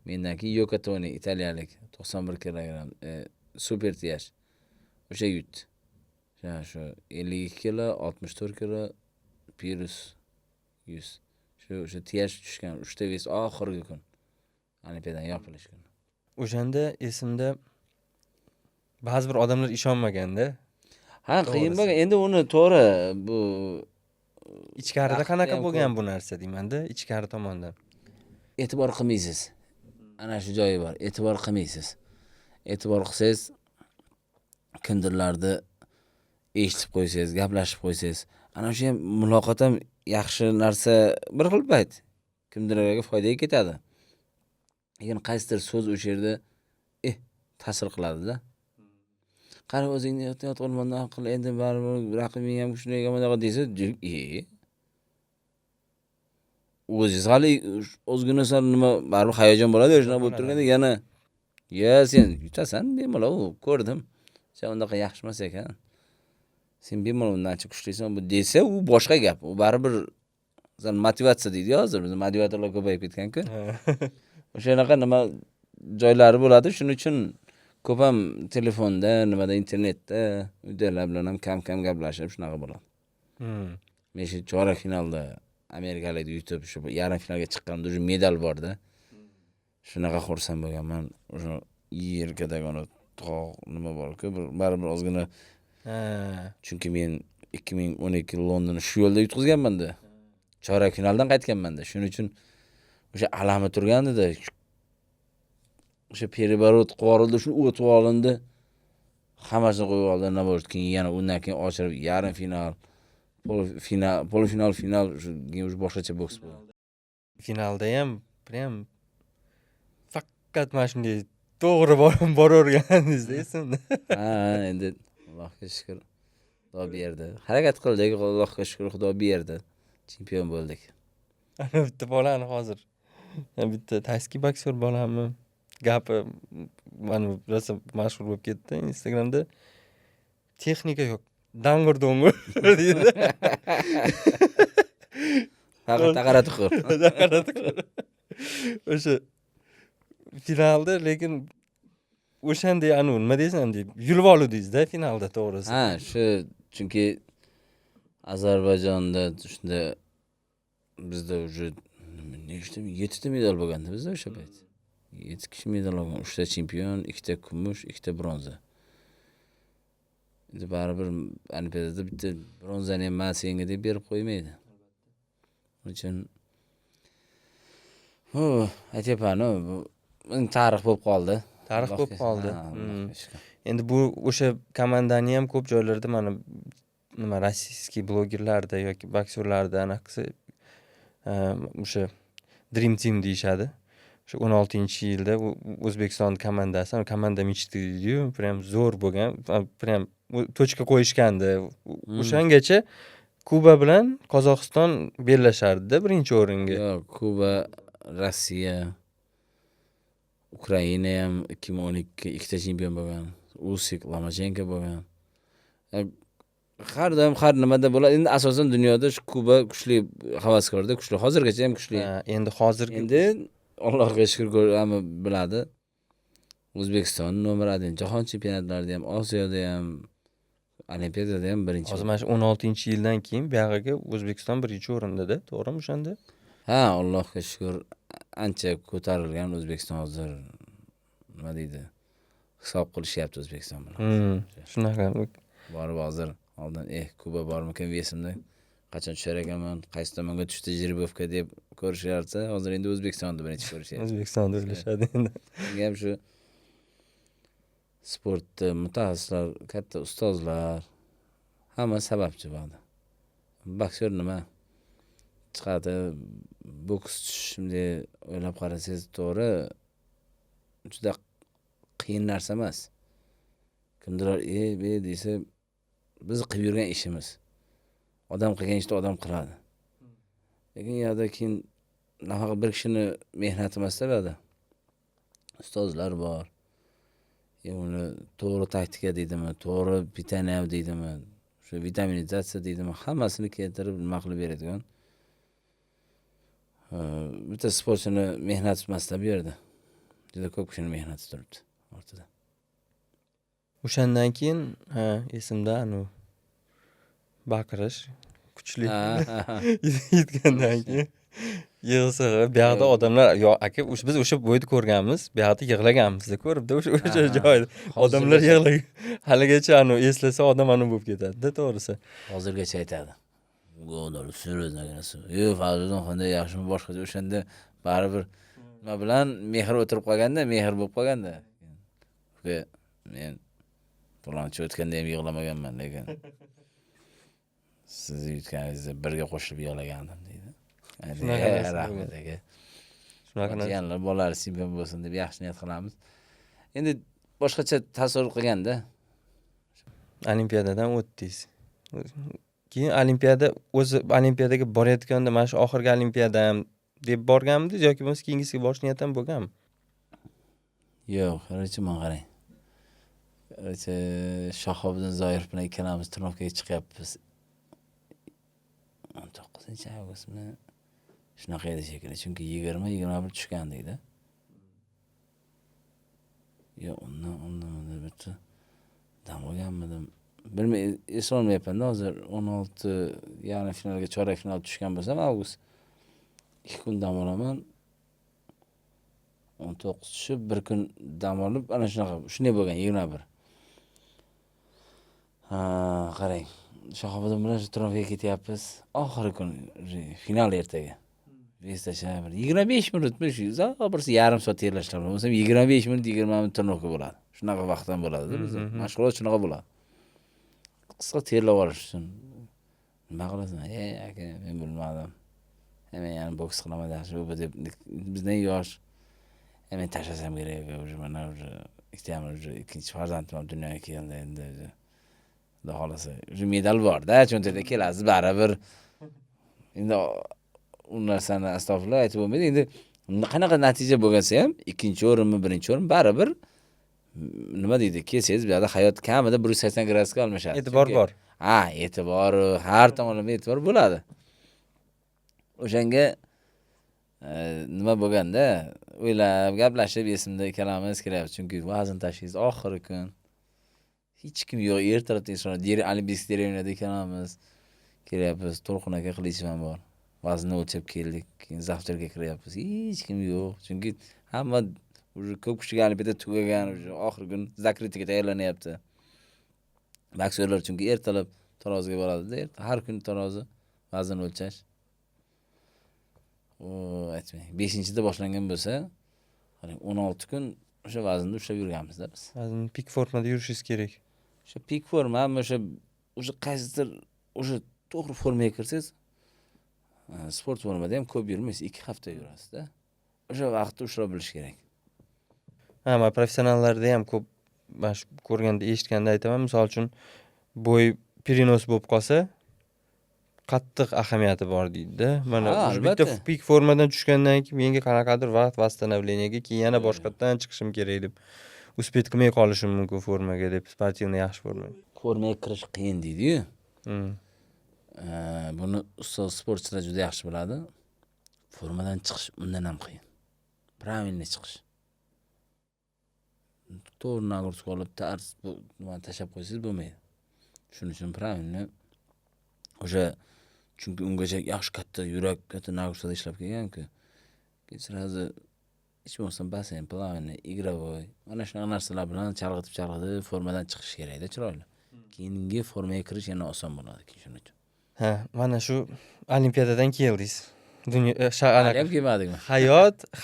Mendan keyin Yoko Toni, italiyalik, 91 kilogramm, super tiyash. O'sha yutdi. Shu 52 kilo, 64 kilo, Pirus 100. O'sha tiyash tushgan 3 ta ves oxirgi kun. Olimpiadan yopilish kuni. O'shanda esimda ba'zi bir odamlar ishonmaganda. Ha, qiyin bo'lgan. Endi uni to'g'ri bu ichkarida qanaqa bo'lgan bu narsa deyman-da, ichkari tomondan. E'tibor qilmaysiz. Ana shu joyi bor. E'tibor qilmaysiz. E'tibor qilsangiz kimdirlarni eshitib qo'ysangiz, gaplashib qo'ysangiz, ana o'sha ham muloqot ham yaxshi narsa bir xil payt. Kimdirlarga foydaga ketadi. Lekin qaysidir so'z o'sha yerda ta'sir qiladi-da. Qara o'zingni ehtiyot qilmandan qil, endi baribir raqibing ham shunday yomondaqa desa, o'zingiz hali o'zgina sal nima baribir hayajon bo'ladi, shunaqa bo'lib turganda yana sen yutasan, bemalol ko'rdim. Sen undaqa yaxshi emas ekan. Sen bemalol undan ancha kuchlisan bu desa, u boshqa gap. U baribir motivatsiya deydi hozir, biz motivatorlar ko'payib ketgan-ku. O'shanaqa nima joylari bo'ladi, shuning uchun ko'p ham telefonda, nimada internetda uydagilar bilan ham kam gaplashib shunaqa bo'ladi. Men shu chorak finalda amerikalikni yutib, shu yarim finalga chiqqanimda shu medal bor-da. Shunaqa xursand bo'lganman. O'sha yelkadagi ona tog' nima bor-ku, baribir ozgina. Chunki men 2012 Londonni shu yo'lda yutqizganman-da. Chorak finaldan qaytganman-da. Shuning uchun o'sha alami turgandi-da. O'sha переворот qo'rildi, shu o'tib olindi. Hammasini qo'yib oldi, nima bo'ldi? Keyin yana undan keyin ochirib yarim final, final, shu boshqacha boks bo'ldi. Finalda ham prям faqat mana shunday to'g'ri boraverganingiz esimda. Ha, endi Allohga shukr. Xudo berdi. Harakat qildik, Allohga shukr, Xudo berdi. Chempion bo'ldik. Ana bitta bolani hozir. Bitta tayski boksyor bolamni gapi mana rosa mashhur bo'lib ketdi Instagramda. Texnika yo'q. Dangir-dongir deydi. Taqara-tuqur. O'sha finalda lekin o'shanday nima deysan deb yulib oluvdingiz-da finalda to'g'risi. Ha, shu chunki Ozarbayjonda shunda bizda уже nechta 7 ta medal bo'lganda bizda o'sha payt. 7 kishi medal olgan, 3 ta chempion, 2 ta kumush, 2 ta bronza. Endi baribir olimpiadada bitta bronzani ham men senga deb berib qo'ymaydi. Shuning uchun aytyapman, bu tarix bo'lib qoldi. tarix bo'lib qoldi. Ha, Allohga shukr. Endi bu o'sha komandani ham ko'p joylarda mana nima rossiyskiy blogerlarda yoki boksyorlarda anaqasi o'sha Dream Team deyishadi. O'sha 16-yilda O'zbekiston komandasi, komanda mechtidiyu, prям zo'r bo'lgan, prям tochka qo'yishgandi. O'shangacha Kuba bilan Qozog'iston bellashardi birinchi o'ringa. Yo'q, Kuba, Rossiya, Ukraina ham 2012 ikkita chempion bo'lgan. Usyk, Lomachenko bo'lgan. Har doim har nimada bo'ladi. Endi asosan dunyoda shu Kuba kuchli havaskorda, kuchli. Hozirgacha ham kuchli. Endi hozirgi Endi Allohga shukr hamma biladi. O'zbekiston nomer 1 jahon chempionatlarida ham, Osiyoda ham, Olimpiadada ham birinchi. hozir mana shu 16-yildan keyin buyog'iga O'zbekiston birinchi o'rinda-da, to'g'rimi o'shanda? Ha, Allohga shukr ancha ko'tarilgan O'zbekiston hozir nima deydi? Hisob qilishyapti O'zbekiston bilan. Shunaqa. Borib hozir oldin Kuba bormikan vesimda qachon tushar ekanman, qaysi tomonga tushdi Jiribovka deb ko'risharsa, hozir endi O'zbekistonni birinchi ko'rishyapti. O'zbekistonda o'ylashadi endi. Menga ham shu sportda mutaxassislar, katta ustozlar hamma sababchi bo'ldi. Boksyor nima? Chiqadi, boks shunday o'ylab qarasangiz to'g'ri, juda qiyin narsa emas. Kimdir desa, biz qilib yurgan ishimiz. Odam qilgan ishni odam qiladi. Lekin yo'da keyin nafaqat bir kishini mehnati emas-da bu yerda. Ustozlar bor. Uni to'g'ri taktika deydimi, to'g'ri pitaniya deydimi, shu vitaminizatsiya deydimi, hammasini keltirib nima qilib beradigan. Bitta sportchini mehnati emas-da bu yerda. Juda ko'p kishining mehnati turibdi ortida. O'shandan keyin esimda baqirish kuchli yetgandan keyin yig'sig'i, bu yoqda odamlar, yo aka, biz o'sha bo'yda ko'rganmiz, bu yoqda yig'laganmiz-da ko'ribdi o'sha joyda. Odamlar yig'lagan. Haligacha eslasa odam bo'lib ketadi-da, to'g'risi. Hozirgacha aytadi. Go'dor so'rayotganisi. Fazliddin qanday yaxshimi boshqacha o'shanda baribir nima bilan mehr o'tirib qolganda, mehr bo'lib qolganda. Men falonchi o'tganda ham yig'lamaganman, lekin siz yutganingizda birga qo'shilib yig'lagandim deydi. Rahmat aka. Shunaqa narsalar bolalar chempion bo'lsin deb yaxshi niyat qilamiz. Endi boshqacha tasavvur qilganda Olimpiadadan o'tdingiz. Keyin olimpiadaga borayotganda mana shu oxirgi olimpiadam deb borganmidingiz yoki bo'lmasa keyingisiga borish niyat ham bo'lganmi? Yo'q, qarang, men qarang. Shahobiddin Zoirov bilan ikkalamiz Trnovkaga chiqyapmiz. 19-avgustmi? Shunaqa edi shekilli, chunki 20-21 tushgan deydi. Yo, undan bitta dam olganmidim. Bilmayman, eslolmayapman-da hozir 16 yarim finalga, chorak final tushgan bo'lsam avgust. 2 kun dam olaman. 19 tushib, 1 kun dam olib, ana shunaqa, shunday bo'lgan 21. Qarang. Shahobiddin bilan Trnovkaga ketyapmiz. Oxirgi kun final ertaga. Vestacha 25 minutmi shu, birisi yarim soat terlashlar bo'lsa 25 minut 20 minut Trnovka bo'ladi. Shunaqa vaqtdan bo'ladi-da bizda. Mashg'ulot shunaqa bo'ladi. Qisqa terlab olish uchun nima qilasan? Aka, men bilmadim. Men yana boks qilaman yaxshi bu deb bizdan yosh. Men tashlasam kerak, mana ikkinchi farzandim dunyoga keldi endi. Xudo xolasa, medal bor-da, cho'ntakda kelasiz baribir. Endi u narsani astag'firullah aytib bo'lmaydi. Endi qanaqa natija bo'lgansa ham, ikkinchi o'rinmi, birinchi o'rin baribir nima deydi? Kelsangiz bu yerda hayot kamida 180 gradusga almashadi. E'tibor bor. E'tibor, har tomonlama e'tibor bo'ladi. O'shanga nima bo'lganda, o'ylab, gaplashib esimda ikkalamiz kelyapmiz, chunki vazn tashlaymiz oxirgi kun. Hech kim yo'q, ertalabdan insonlar Olimpiya stadionida ekanamiz. Kelyapmiz, To'lqin aka Qilichov ham bor. Vaznni o'lchab keldik, keyin zavtrga kiryapmiz. Hech kim yo'q. Chunki hamma ko'p kishiga Olimpiada tugagan, oxirgi kun zakritiga tayyorlanyapti. Boksyorlar chunki ertalab taroziga boradi-da, har kun tarozi vazn o'lchash. Aytmang, 5-da boshlangan bo'lsa, qarang 16 kun o'sha vaznda ushlab yurganmiz-da biz. Hozir pik formada yurishingiz kerak. O'sha pik forma, hamma o'sha qaysidir o'sha to'g'ri formaga kirsangiz, sport formada ham ko'p yurmaysiz, 2 hafta yurasiz-da. O'sha vaqtda ushlab bilish kerak. Ha, men professionallarda ham ko'p mana shu ko'rganda, eshitganda aytaman. Misol uchun bo'y перенос bo'lib qolsa, qattiq ahamiyati bor deydi-da. Mana Ha, o'sha bitta albatta. pik formadan tushgandan keyin menga qanaqadir vaqt восстановлениyaga, keyin yana boshqatdan chiqishim kerak deb, uspet qilmay qolishim mumkin formaga deb, sportivniy yaxshi formaga. Formaga kirish qiyin deydi-yu. Hmm. Buni ustoz sportchilar juda yaxshi biladi. Formadan chiqish undan ham qiyin. Правильно chiqish. To'g'ri nagurtga olib tars nima tashab qo'ysangiz bo'lmaydi. Shuning uchun правильно o'sha, chunki ungacha yaxshi katta yurak, katta nagurtada ishlab kelgan-ku. Keyin sразу hech bo'lmasa basen, плавание, игровой. Mana shunaqa narsalar bilan chalg'itib formadan chiqish kerak-da chiroyli. Keyingi formaga kirish yana oson bo'ladi keyin shuning uchun. Ha, mana shu olimpiadadan keldingiz. Dunyo Hali ham kelmadikmi?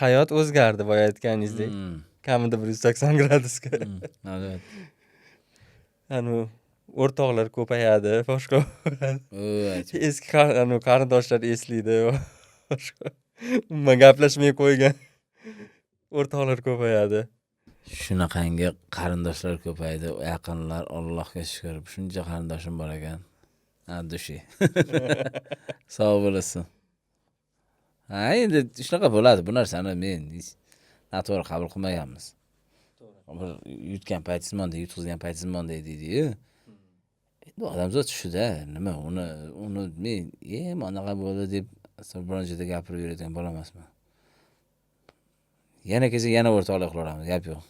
hayot o'zgardi boya aytganingizdek. Kamida 180 gradusga. Albatta. Anu o'rtoqlar ko'payadi, boshqa. Eski qarindoshlar eslaydi. Boshqa. Umuman gaplashmay qo'ygan o'rtoqlar ko'payadi. Shunaqangi qarindoshlar ko'paydi, yaqinlar, Allohga shukr. Shuncha qarindoshim bor ekan. Dushi. Sog' bo'lasin. Ha, endi shunaqa bo'ladi. Bu narsani men noto'g'ri qabul qilmaganmiz. Bir yutgan paytingiz monday, yutqizgan paytingiz monday deydi-yu. Endi odamzod shu-da, nima uni men anaqa bo'ldi deb bironchida gapirib yuradigan bola emasman. Yana kelsa yana o'rtoqlik qilaveramiz, gap yo'q.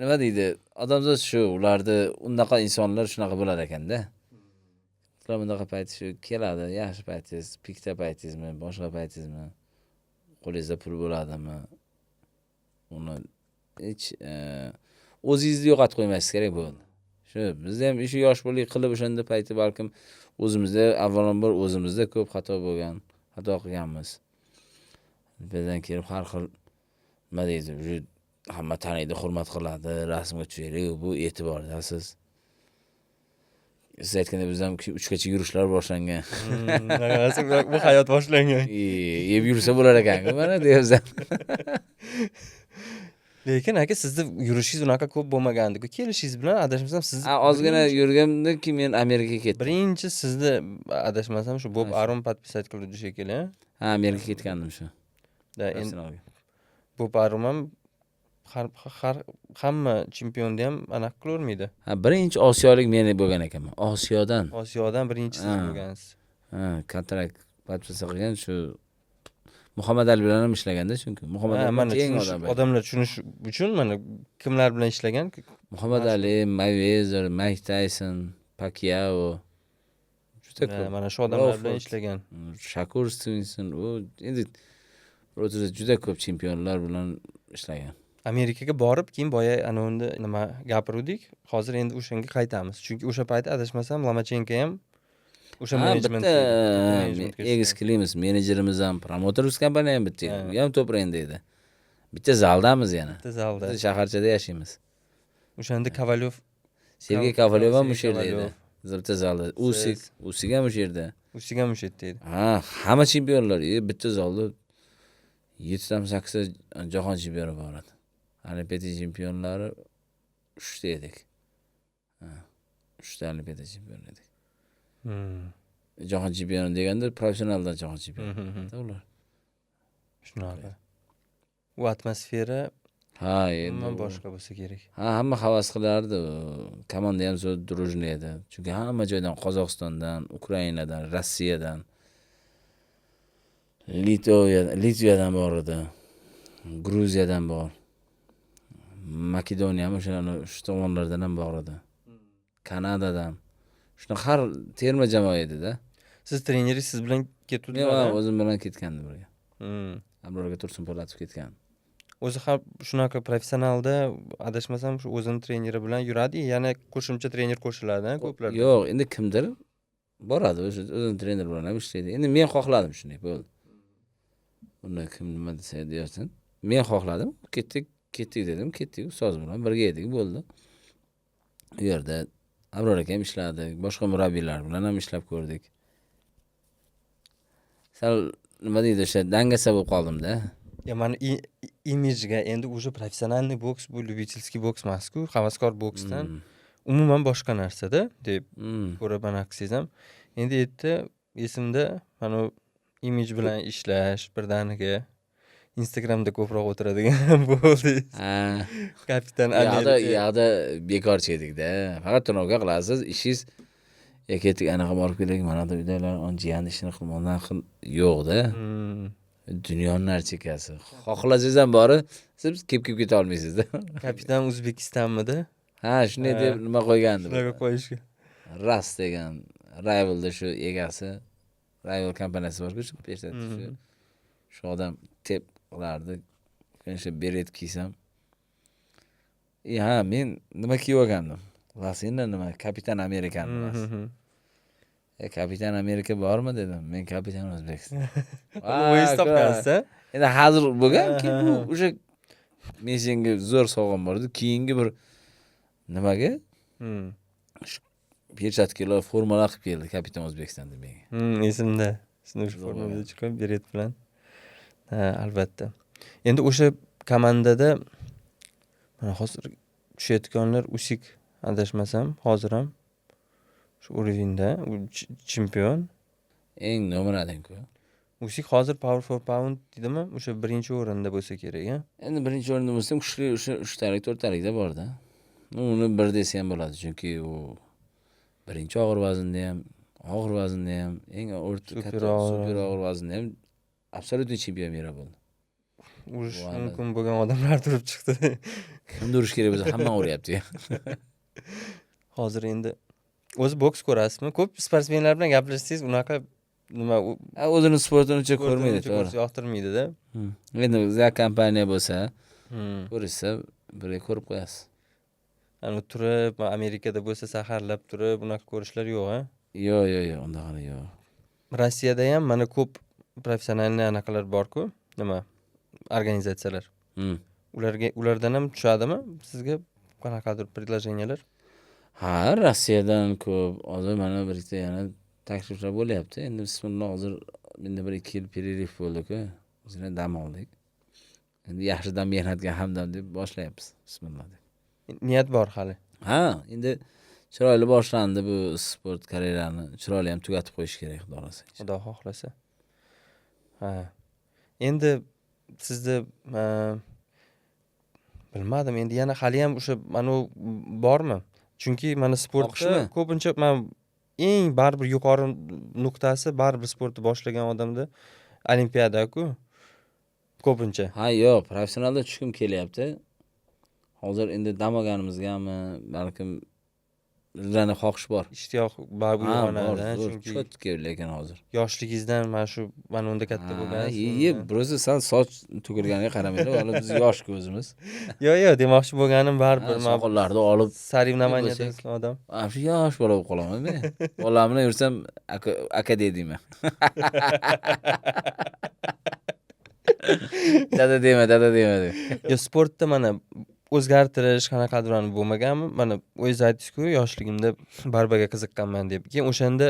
Nima deydi? Odamzod shu, ularda unaqa insonlar shunaqa bo'lar ekanda. Sizlar bunaqa payti shu keladi, yaxshi paytingiz, pikta paytingizmi, boshqa paytingizmi? Qo'lingizda pul bo'ladimi? Uni hech o'zingizni yo'qotib qo'ymasligingiz kerak bo'ldi. Shu biz ham shu yosh bo'lib qilib o'shanda payti balkim o'zimizda avvalambor o'zimizda ko'p xato qilganmiz. Bizdan kelib har xil nima deydi, hamma taniydi, hurmat qiladi, rasmga tushaylik, bu e'tiborda siz. Siz aytganda biz ham 3 gacha yurishlar boshlangan. Bu hayot boshlangan. Yeb yursa bo'lar ekan-ku mana deyapsan. Lekin aka, sizni yurishingiz unaqa ko'p bo'lmagandi-ku. Kelishingiz bilan adashmasam siz Ozgina yurgandan keyin men Amerikaga ketdim. birinchi sizni adashmasam shu Bob Arum подписать qildi shekilli. Ha, Amerikaga ketgandim shu. Da endi Bob Arum ham hamma chempionda ham anaqa qilavermaydi. Ha, birinchi osiyolik men bo'lgan ekanman. Osiyodan birinchi siz bo'lgansiz. Ha, kontrakt podpis qilgan shu Muhammad Ali bilan ham ishlaganda, chunki Muhammad Ali keng odam. Odamlar tushunish uchun mana kimlar bilan ishlagan? Muhammad Ali, Mayweather, Mike Tyson, Pacquiao. Juda ko'p. Mana shu odamlar bilan ishlagan. Shakur Stevenson, endi o'zida juda ko'p chempionlar bilan ishlagan. Amerikaga borib, keyin boya unda nima gapirdik. Hozir endi o'shanga qaytamiz. Chunki o'sha payt adashmasam Lomachenko ham o'sha menejment egis qilamiz, menejerimiz ham, promotorimiz kompaniya ham bitta. U ham to'pren deydi. Bitta zaldamiz yana. Bitta zalda. Biz shaharchada yashaymiz. O'shanda Kovalyov, Sergey Kovalyov ham o'sha yerda edi. Bitta zalda. Usik ham o'sha yerda. Usik ham o'sha yerda edi. Ha, hamma chempionlar bitta zalda 7-8 jahon chempioni bor edi. Olimpiada chempionlari 3 ta edik. Ha, 3 ta olimpiada chempioni edik. Jahon chempioni deganda professionaldan jahon chempioni. Ular. Shunaqa. U atmosfera endi boshqa bo'lsa kerak. Ha, hamma havas qilardi. Komanda ham zo'r drujniy edi. Chunki hamma joydan, Qozog'istondan, Ukrainadan, Rossiyadan, Litvadan bor edi. Gruziyadan bor. Makedoniya ham shu tomonlardan ham bor edi. Kanadadan. Shunaqa har terma jamoa edi-da. Siz treneringiz siz bilan ketdingizmi? Men o'zim bilan ketgandim birga. Abrorga Tursunpo'latov ketgan. O'zi ham shunaqa professionalda adashmasam shu o'zini treneri bilan yuradi, yana qo'shimcha trener qo'shiladi, ko'plar. Yo'q, endi kimdir boradi, o'sha o'zini trener bilan ham ishlaydi. Endi men xohladim shunday bo'ldi. Unda kim nima desa deyapsan? Men xohladim, ketdik, Ketdik dedim, ketdik. Ustoz bilan birga edik, bo'ldi. U yerda Abror aka ham ishladi, boshqa murabbiylar bilan ham ishlab ko'rdik. Sal nima deydi, o'sha dangasa bo'lib qoldim-da. Ya mani imijga endi уже professionalniy boks bu любительский boks emas-ku, havaskor boksdan umuman boshqa narsa-da deb ko'raman aksizam. Endi yerda esimda mana imij bilan ishlash birdaniga Instagramda ko'proq o'tiradigan bo'ldi. Ha. Kapitan U Amerika. yoqda bekorchi edik-da. Faqat trenoga qilasiz, ishingiz ketdik anaqa borib kerak, mana bu uydalar on jiyan ishini qilib, undan qil yo'q-da. Dunyoning narchikasi. Xohlasangiz ham borib, siz kelib keta olmaysiz-da. Kapitan O'zbekistonmidi? Ha, shunday deb nima qo'ygandi. Shunaqa qo'yishga. Ras degan Rivalda shu egasi, Rival kompaniyasi bor-ku, shu peshda shu odam tep qilardi. O'sha beret kiysam. Ha, men nima kiyib olgandim? Lasina nima? Kapitan Amerikan emas. Kapitan Amerika bormi dedim. Men Kapitan O'zbekiston. O'yin topgansiz-a? Endi hozir bo'lgan-ki, bu o'sha men senga zo'r sovg'am bor edi. Keyingi bir nimaga? Перчаткаlar formalar qilib keldi Kapitan O'zbekiston deb menga. Esimda. Shuni shu formada chiqib beret bilan. Ha, albatta. Endi o'sha komandada mana hozir tushayotganlar Usyk adashmasam, hozir ham shu urovingda chempion. Eng nominadan-ku. Usyk hozir Power for Pound deydimi? O'sha birinchi o'rinda bo'lsa kerak-a? Endi birinchi o'rinda bo'lsam, kuchli o'sha 3 talik, 4 talikda bor-da. Uni bir desa ham bo'ladi, chunki u birinchi og'ir vaznda ham, og'ir vaznda ham, eng o'rta super og'ir vaznda ham absolyutniy chempion mera bo'ldi. Urish mumkin bo'lgan odamlar turib chiqdi. Kimni urish kerak bo'lsa, hamma uryapti. Hozir endi o'zi boks ko'rasizmi? Ko'p sportsmenlar bilan gaplashsangiz, unaqa nima o'zini sportini uncha ko'rmaydi, to'g'ri. Yoqtirmaydi-da. Endi o'zga kompaniya bo'lsa, ko'rishsa, birga ko'rib qo'yasiz. Ani turib, Amerikada bo'lsa saharlab turib, unaqa ko'rishlar yo'q-a? Yo'q, undaqalar yo'q. Rossiyada ham mana ko'p professionalniy anaqalar bor-ku, nima? Organizatsiyalar. Ulardan ham tushadimi sizga qanaqadir предложениялар? Ha, Rossiyadan ko'p. Hozir mana birikda yana takliflar bo'lyapti. Endi bismillah, hozir menda 1-2 yil перерыв bo'ldi-ku. O'zina dam oldik. Endi yaxshidan mehnatga hamdam deb boshlayapmiz. Bismillah deb. Niyat bor hali. Ha, endi chiroyli boshlandi bu sport karyerani. Chiroyli ham tugatib qo'yish kerak, xudo xolasa. Xudo xohlasa. Ha. Endi sizda bilmadim, endi yana hali ham o'sha mana bormi? Chunki mana sportda ko'pincha men eng baribir yuqori nuqtasi baribir sportni boshlagan odamda olimpiada-ku. Ko'pincha. Ha, yo'q, professionalda tushkim kelyapti. Hozir endi dam olganimizgami, balkim rizani xohish bor. Ishtiyoq bor uyg'onadi, chunki cho'tki lekin hozir. Yoshligingizdan mana unda katta bo'lgansiz. Biroz sal soch to'kilganiga qaramaydi, hali biz yosh ko'zimiz. Yo'q, demoqchi bo'lganim baribir soqollarni olib Sarivnamaniyada odam. Shu yosh bola bo'lib qolaman men. Bolam bilan yursam aka deyman. Dada deyma. Yo, sportda mana o'zgartirish qanaqadir bo'lmaganmi? Mana o'zingiz aytdingiz-ku, yoshligimda barbaga qiziqqanman deb. Keyin o'shanda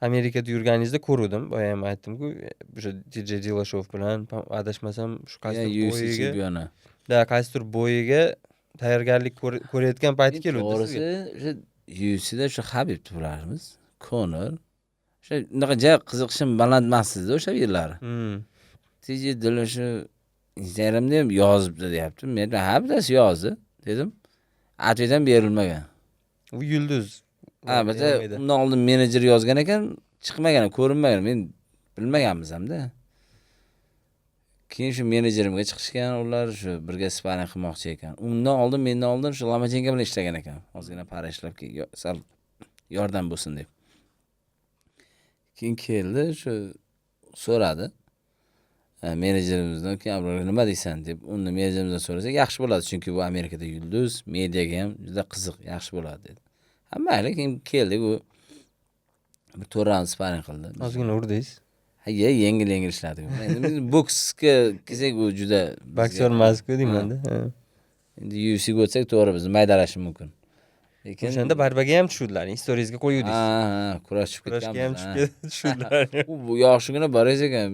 Amerikada yurganingizda ko'rdim, boya ham aytdim-ku, o'sha DJ Dillashow bilan adashmasam shu qaysidir bo'yiga. Da, qaysidir bo'yiga tayyorgarlik ko'rayotgan payti keldi. To'g'risi, o'sha UFCda o'sha Habib turarmiz, Conor. O'sha unaqa qiziqishim baland emas edi o'sha yillari. DJ Dillashow Instagramda ham yozibdi deyapti. Men ha, bittasi yozdi dedim. Atvedan berilmagan. U yulduz. Ha, bitta undan oldin menejer yozgan ekan, chiqmagan, ko'rinmagan. Men bilmaganmiz hamda. Keyin shu menejerimga chiqishgan, ular shu birga sparing qilmoqchi ekan. Mendan oldin shu Lomachenko bilan ishlagan ekan. Ozgina para ishlab sal yordam bo'lsin deb. Keyin keldi, shu so'radi. Menejerimizdan keyin Abror nima deysan deb uni menejerimizdan so'rasak yaxshi bo'ladi, chunki bu Amerikada yulduz, mediaga ham juda qiziq, yaxshi bo'ladi dedi. Ha, mayli, keyin keldik, u bir 4 raund sparing qildi. Ozgina urdingiz. Ha, yengil ishladik. Endi biz boksga kelsak, u juda boksyor emas-ku deyman-da. Endi UFC'ga o'tsak to'g'ri bizni maydalashi mumkin. Lekin O'shanda barbaga ham tushuvdilar. Storiesga qo'yuvdingiz. ha, kurash tushib Kurashga ham ketganmiz. tushuvdilar. U yoshligina bor ekan.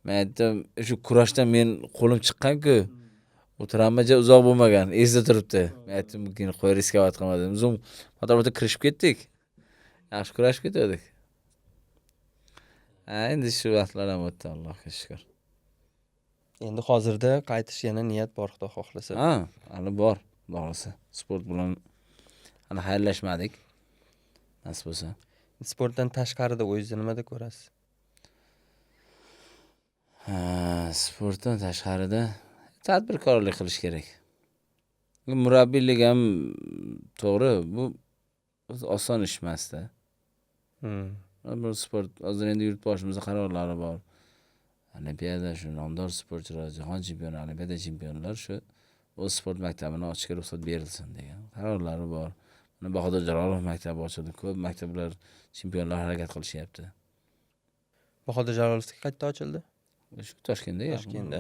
Men aytdim, shu kurashdan men qo'lim chiqqan-ku. O'tirammaja uzoq bo'lmagan, esda turibdi. Men aytdim, keyin qo'y riskovat qilmadim. Zum fotoratga kirishib ketdik. Yaxshi kurashib ketdik. Endi shu vaqtlar ham o'tdi, Allohga shukr. Endi hozirda qaytish yana niyat bor, Xudo xohlasa. Ha, hali bor, xohlasa. Sport bilan hali xayrlashmadik. Nasib bo'lsa. Sportdan tashqarida o'zingizni nimada ko'rasiz? Sportdan tashqarida tadbirkorlik qilish kerak. Murabbiylik ham to'g'ri, bu oson ish emas-da. Bu sport hozir endi yurtboshimizda qarorlari bor. Olimpiada shu nomdor sportchilar, jahon chempioni, olimpiada chempionlar shu o'z sport maktabini ochishga ruxsat berilsin degan qarorlari bor. Mana Bahodir Jalolov maktabi ochildi. Ko'p maktablar chempionlar harakat qilishyapti. Bahodir Jalolovga qayerda ochildi? Shu Toshkentda. Toshkentda.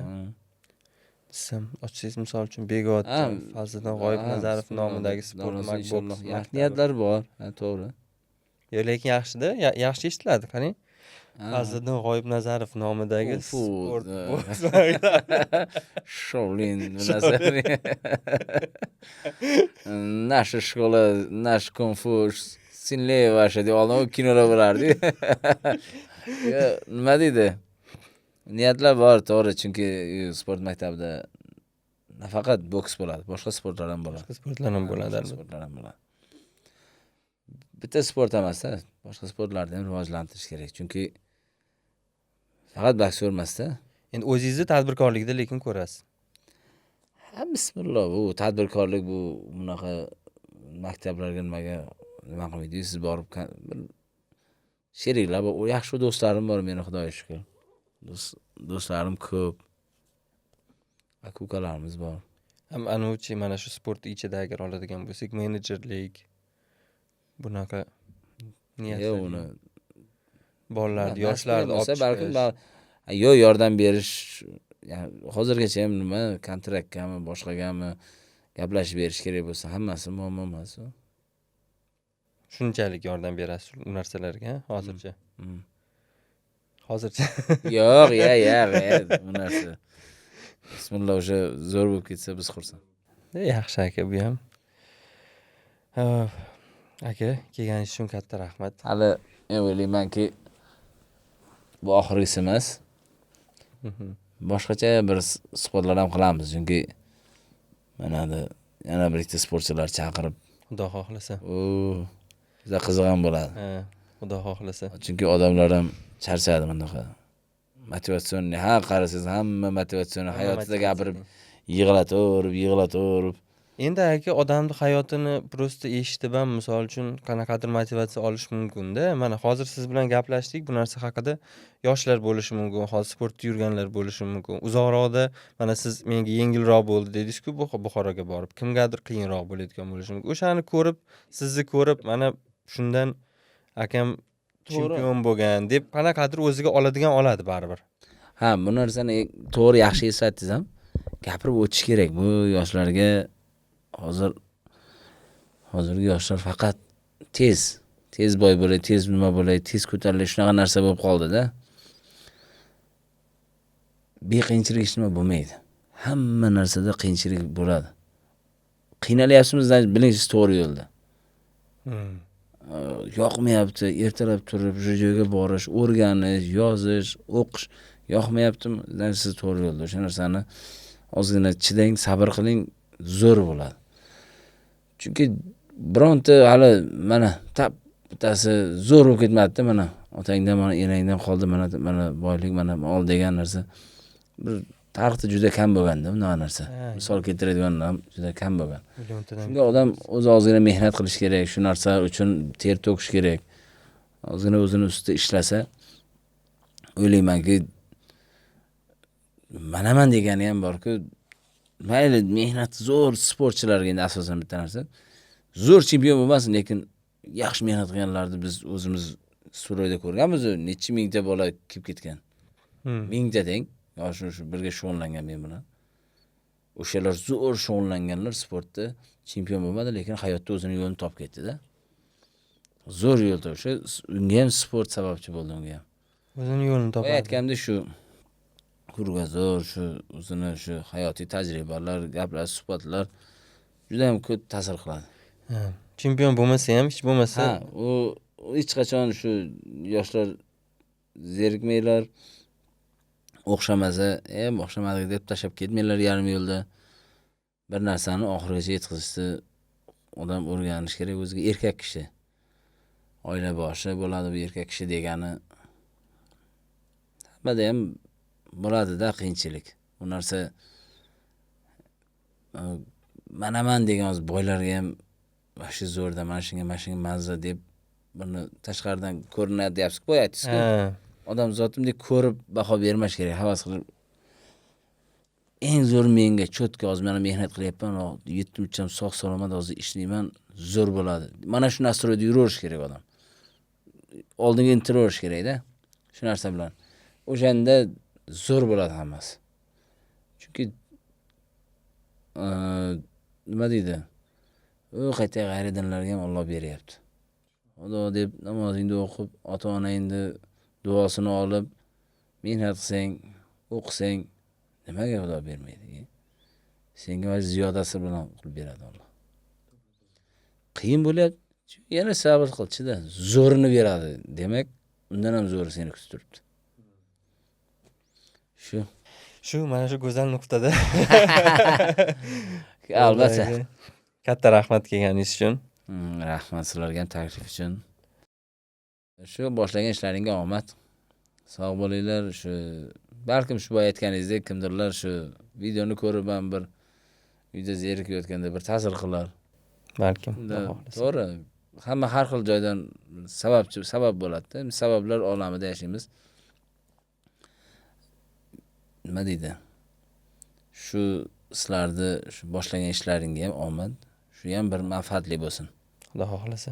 Siz ham ochsangiz, misol uchun Begovotda Fazliddin G'oibnazarov nomidagi sport maktabi. Niyatlar bor, to'g'ri. Yo, lekin yaxshi-da, yaxshi eshitiladi, qarang. Fazliddin G'oibnazarov nomidagi sport Shaolin nazari. Naша школа, наш кунг-фу сильнее ваша deb oldin kinolar bo'lardi. Nima deydi? Niyatlar bor, to'g'ri, chunki sport maktabida nafaqat boks bo'ladi, boshqa sportlar ham bo'ladi. Boshqa sportlar ham bo'ladi, albatta. Sportlar ham bo'ladi. Bitta sport emas-da, boshqa sportlarni ham rivojlantirish kerak, chunki faqat boksyor emas-da. Endi o'zingizni tadbirkorlikda lekin ko'rasiz. Bismillah, bu tadbirkorlik bu bunaqa maktablarga nima qilmaydi, siz borib sheriklar bor, yaxshi do'stlarim bor meni, Xudoga shukr. Do'stlarim ko'p. Aka-ukalarimiz bor. Ham anuchi mana shu sport ichida agar oladigan bo'lsak, menejerlik bunaqa niyatlar. Uni bolalarni, yoshlarni olib balkim yordam berish, ya'ni hozirgacha ham nima kontraktgami, boshqagami gaplashib berish kerak bo'lsa, hammasi muammo emas. Shunchalik yordam berasiz u narsalarga hozircha. Hozircha. Yo'q, bu narsa. Bismillah, o'sha zo'r bo'lib ketsa biz xursand. Yaxshi aka, bu ham. Aka, kelganingiz uchun katta rahmat. Hali men o'ylaymanki, bu oxirgisi emas. Boshqacha bir sportlar ham qilamiz, chunki mana yana bir ikkita sportchilar chaqirib, Xudo xohlasa. juda qiziq ham bo'ladi. Xudo xohlasa. Chunki odamlar ham charchadi bundaqa. Motivatsion, qarasangiz hamma motivatsion hayotida gapirib yig'latorib. Endi aka, odamni hayotini prosta eshitib ham misol uchun qanaqadir motivatsiya olish mumkin-da. Mana hozir siz bilan gaplashdik, bu narsa haqida yoshlar bo'lishi mumkin, hozir sportda yurganlar bo'lishi mumkin. Uzoqroqda mana siz menga yengilroq bo'ldi dedingiz-ku, Buxoroga borib, kimgadir qiyinroq bo'ladigan bo'lishi mumkin. O'shani ko'rib, sizni ko'rib, mana shundan akam chempion bo'lgan deb qanaqadir o'ziga oladigan oladi baribir. Ha, bu narsani to'g'ri yaxshi eslatdingiz ham. Gapirib o'tish kerak bu yoshlarga. Hozirgi yoshlar faqat tez boy bo'ladi, tez nima bo'ladi, tez ko'tariladi, shunaqa narsa bo'lib qoldi-da. Beqiyinchilik hech nima bo'lmaydi. Hamma narsada qiyinchilik bo'ladi. Qiynalyapsizmi, biling siz to'g'ri yo'lda. Yoqmayapti, ertalab turib shu joyga borish, o'rganish, yozish, o'qish yoqmayaptimi? Siz to'g'ri yo'lda. O'sha narsani ozgina chidang, sabr qiling, zo'r bo'ladi. Chunki bironta hali mana bittasi zo'r bo'lib ketmadi, mana otangdan, mana enangdan qoldi, mana boylik, mana ol degan narsa bir tarixda juda kam bo'lganda, bunaqa narsa. Misol keltiradigan ham juda kam bo'lgan. Shunga odam o'zi ozgina mehnat qilish kerak, shu narsa uchun ter to'kish kerak. Ozgina o'zini ustida ishlasa, o'ylaymanki, manaman degani ham bor-ku, mayli mehnat zo'r sportchilarga endi asosan bitta narsa. Zo'r chempion bo'lmasin, lekin yaxshi mehnat qilganlarni biz o'zimiz Suriyada ko'rganmiz, necha mingta bola kelib ketgan. Mingta deng, shu birga shug'ullangan men bilan. O'shalar zo'r shug'ullanganlar sportda chempion bo'lmadi, lekin hayotda o'zini yo'lini topib ketdi-da. Zo'r yo'lda o'sha unga ham sport sababchi bo'ldi unga ham. O'zini yo'lini Boya topadi. aytgandek shu Kurgazor, shu o'zini shu hayotiy tajribalar, gaplar, suhbatlar juda ham ko'p ta'sir qiladi. Ha, chempion bo'lmasa ham, hech bo'lmasa Ha, u hech qachon shu yoshlar zerikmanglar. O'xshamasa, o'xshamadik deb tashlab ketmanglar yarim yo'lda. Bir narsani oxirigacha yetkazishni odam o'rganish kerak o'ziga, erkak kishi. Oila boshi bo'ladi bu erkak kishi degani. Hammada ham bo'ladi-da qiyinchilik. Bu narsa manaman degan boylarga ham vashi zo'rda, mana shunga mazza deb buni tashqaridan ko'rinadi deyapsiz-ku, boya aytdingiz-ku. ha, Odam zotimdek ko'rib baho bermash kerak, havas qilib. Eng zo'r menga cho'tka hozir men mehnat qilyapman, 7 ham sog' salomat hozir ishlayman, zo'r bo'ladi. Mana shu nastroyda yuraverish kerak odam. Oldinga intilaverish kerak-da. Shu narsa bilan. O'shanda zo'r bo'ladi hammasi. Chunki nima deydi? U qayta g'ayridinlarga ham Alloh beryapti. Xudo deb namozingni o'qib, ota-onangni duosini olib, mehnat qilsang, o'qisang, nimaga Xudo bermaydi? Senga va ziyodasi bilan qilib beradi Alloh. Qiyin bo'lyapti. Yana sabr qilchi-da, zo'rini beradi. Demak, undan ham zo'ri seni kutib turibdi. Shu mana shu go'zal nuqtada albatta. Katta rahmat kelganingiz uchun. Rahmat sizlarga ham taklif uchun. Shu boshlagan ishlaringga omad. Sog' bo'linglar. Shu balkim shu boya aytganingizdek kimdirlar shu videoni ko'rib ham bir uyda zerikayotganda bir ta'sir qilar. Balkim. To'g'ri. Hamma har xil joydan sabab bo'ladi-da. Sabablar olamida yashaymiz. Nima deydi? Shu sizlarni shu boshlagan ishlaringga ham omad, shu ham bir manfaatli bo'lsin. Xudo xohlasa.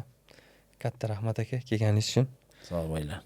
Katta rahmat aka kelganingiz uchun. Sog' bo'linglar.